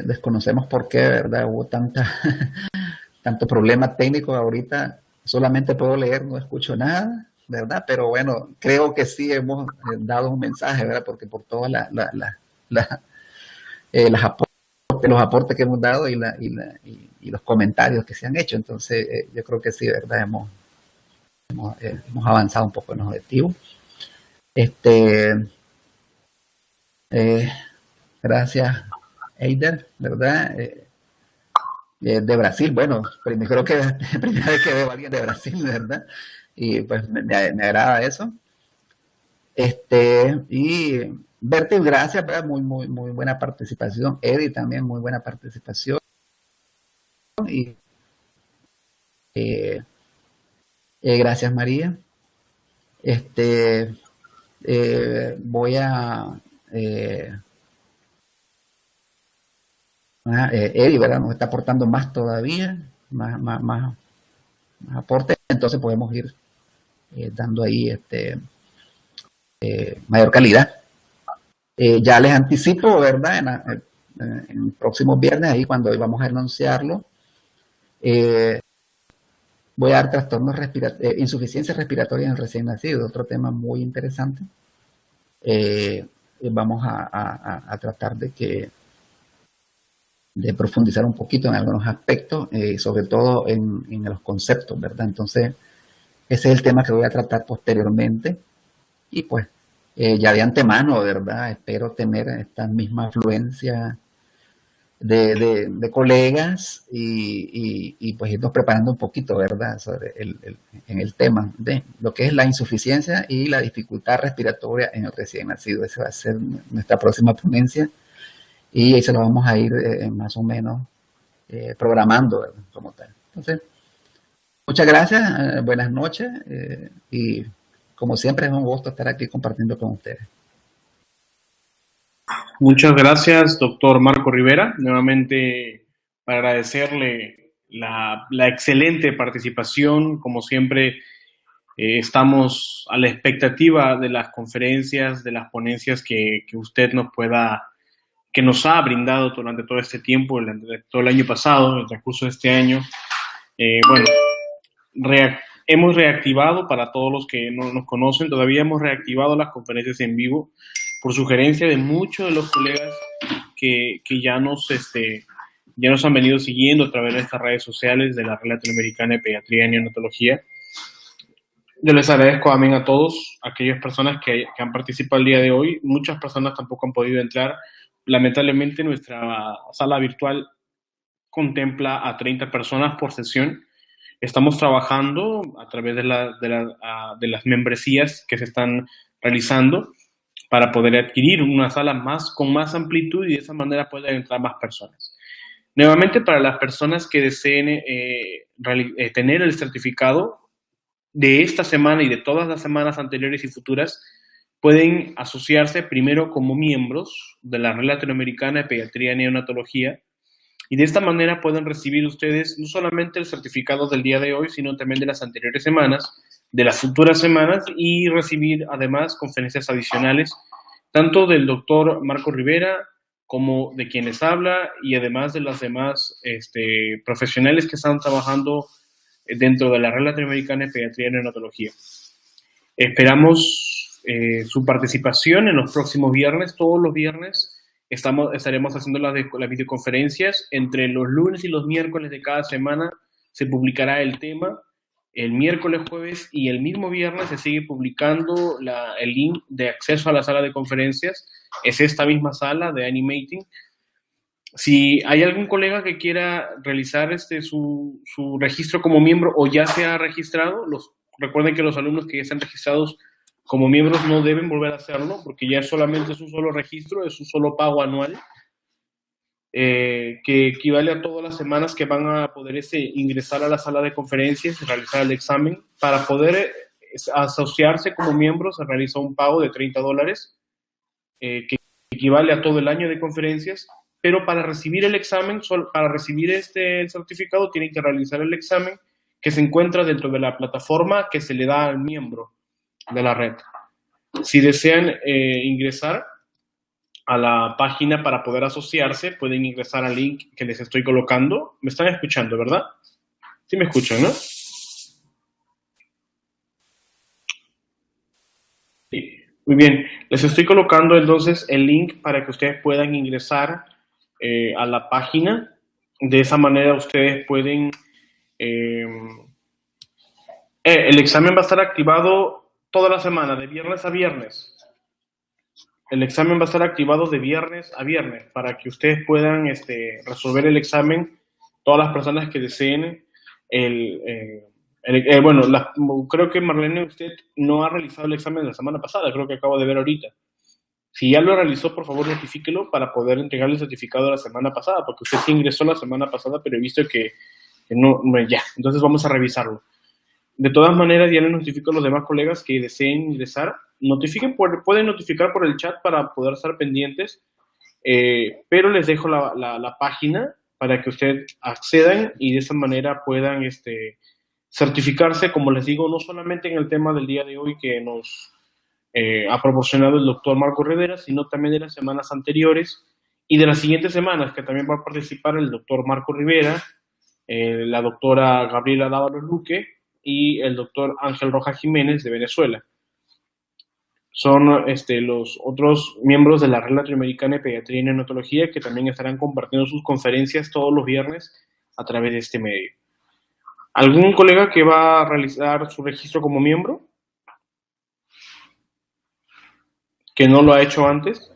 Desconocemos por qué, ¿verdad? Hubo tanto problema técnico ahorita. Solamente puedo leer, no escucho nada, ¿verdad? Pero bueno, creo que sí hemos dado un mensaje, ¿verdad? Porque por todas los aportes que hemos dado y los comentarios que se han hecho. Entonces, yo creo que sí, ¿verdad? Hemos avanzado un poco en los objetivos. Gracias, Eider, ¿verdad? De Brasil, bueno, creo que es la primera vez que veo a alguien de Brasil, ¿verdad? Y pues me agrada eso. Y Bertil, gracias, ¿verdad? Muy buena participación. Eddie también, muy buena participación. Y gracias, María. Voy a Eddie, ¿verdad? Nos está aportando más todavía, más aporte, entonces podemos ir dando ahí mayor calidad. Ya les anticipo, ¿verdad? En próximos viernes, ahí cuando vamos a anunciarlo, voy a dar trastornos insuficiencia respiratoria en el recién nacido, otro tema muy interesante. Vamos a tratar de profundizar un poquito en algunos aspectos, sobre todo en los conceptos, ¿verdad? Entonces, ese es el tema que voy a tratar posteriormente. Y pues, ya de antemano, ¿verdad? Espero tener esta misma afluencia de colegas y pues irnos preparando un poquito, ¿verdad? Sobre en el tema de lo que es la insuficiencia y la dificultad respiratoria en el recién nacido. Esa va a ser nuestra próxima ponencia y ahí se lo vamos a ir más o menos programando, ¿verdad? Como tal. Entonces, muchas gracias, buenas noches y como siempre es un gusto estar aquí compartiendo con ustedes. Muchas gracias, doctor Marco Rivera. Nuevamente, para agradecerle la excelente participación. Como siempre, estamos a la expectativa de las conferencias, de las ponencias que usted que nos ha brindado durante todo este tiempo, todo el año pasado, el transcurso de este año. Bueno, hemos reactivado, para todos los que no nos conocen, todavía hemos reactivado las conferencias en vivo por sugerencia de muchos de los colegas que ya nos han venido siguiendo a través de estas redes sociales de la Red Latinoamericana de Pediatría y Neonatología. Yo les agradezco también a todos, aquellas personas que han participado el día de hoy. Muchas personas tampoco han podido entrar. Lamentablemente, nuestra sala virtual contempla a 30 personas por sesión. Estamos trabajando a través de las membresías que se están realizando para poder adquirir una sala con más amplitud y de esa manera puedan entrar más personas. Nuevamente, para las personas que deseen tener el certificado de esta semana y de todas las semanas anteriores y futuras, pueden asociarse primero como miembros de la Red Latinoamericana de Pediatría y Neonatología, y de esta manera pueden recibir ustedes no solamente el certificado del día de hoy, sino también de las anteriores semanas, de las futuras semanas, y recibir además conferencias adicionales, tanto del doctor Marco Rivera como de quien les habla, y además de los demás profesionales que están trabajando dentro de la Red Latinoamericana de Pediatría y Neonatología. Esperamos su participación en los próximos viernes. Todos los viernes estaremos haciendo las videoconferencias. Entre los lunes y los miércoles de cada semana se publicará el tema. El miércoles, jueves y el mismo viernes se sigue publicando el link de acceso a la sala de conferencias. Es esta misma sala de Animating. Si hay algún colega que quiera realizar su registro como miembro o ya se ha registrado, recuerden que los alumnos que ya están registrados como miembros no deben volver a hacerlo porque ya solamente es un solo registro, es un solo pago anual que equivale a todas las semanas que van a poder ingresar a la sala de conferencias y realizar el examen. Para poder asociarse como miembro se realiza un pago de $30 que equivale a todo el año de conferencias. Pero para recibir el examen, para recibir este certificado, tienen que realizar el examen que se encuentra dentro de la plataforma que se le da al miembro de la red. Si desean ingresar a la página para poder asociarse, pueden ingresar al link que les estoy colocando. Me están escuchando, ¿verdad? Sí me escuchan, ¿no? Sí. Muy bien. Les estoy colocando entonces el link para que ustedes puedan ingresar a la página. De esa manera ustedes pueden el examen va a estar activado toda la semana, de viernes a viernes. El examen va a estar activado de viernes a viernes para que ustedes puedan resolver el examen, todas las personas que deseen. Bueno, creo que Marlene, usted no ha realizado el examen la semana pasada, creo que acabo de ver ahorita. Si ya lo realizó, por favor, notifíquelo para poder entregarle el certificado de la semana pasada, porque usted sí ingresó la semana pasada, pero he visto que no, ya. Entonces vamos a revisarlo. De todas maneras, ya les notifico a los demás colegas que deseen ingresar. Pueden notificar por el chat para poder estar pendientes, pero les dejo la página para que ustedes accedan y de esa manera puedan certificarse, como les digo, no solamente en el tema del día de hoy que nos ha proporcionado el doctor Marco Rivera, sino también de las semanas anteriores y de las siguientes semanas, que también va a participar el doctor Marco Rivera, la doctora Gabriela Dávalos Luque y el doctor Ángel Rojas Jiménez de Venezuela. Son los otros miembros de la Red Latinoamericana de Pediatría y Neonatología que también estarán compartiendo sus conferencias todos los viernes a través de este medio. ¿Algún colega que va a realizar su registro como miembro? ¿Que no lo ha hecho antes?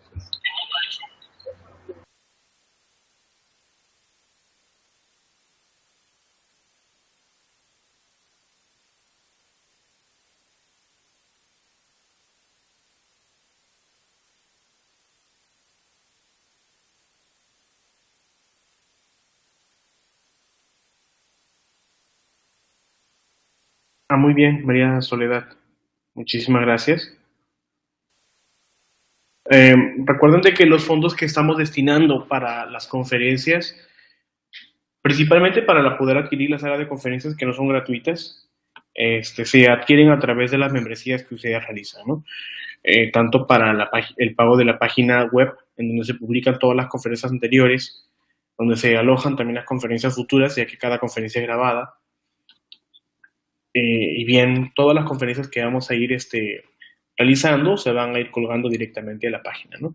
Muy bien, María Soledad. Muchísimas gracias. Recuerden de que los fondos que estamos destinando para las conferencias, principalmente para poder adquirir las salas de conferencias que no son gratuitas, se adquieren a través de las membresías que ustedes realizan, ¿no? Tanto para el pago de la página web, en donde se publican todas las conferencias anteriores, donde se alojan también las conferencias futuras, ya que cada conferencia es grabada. Y bien, todas las conferencias que vamos a ir realizando se van a ir colgando directamente a la página, ¿no?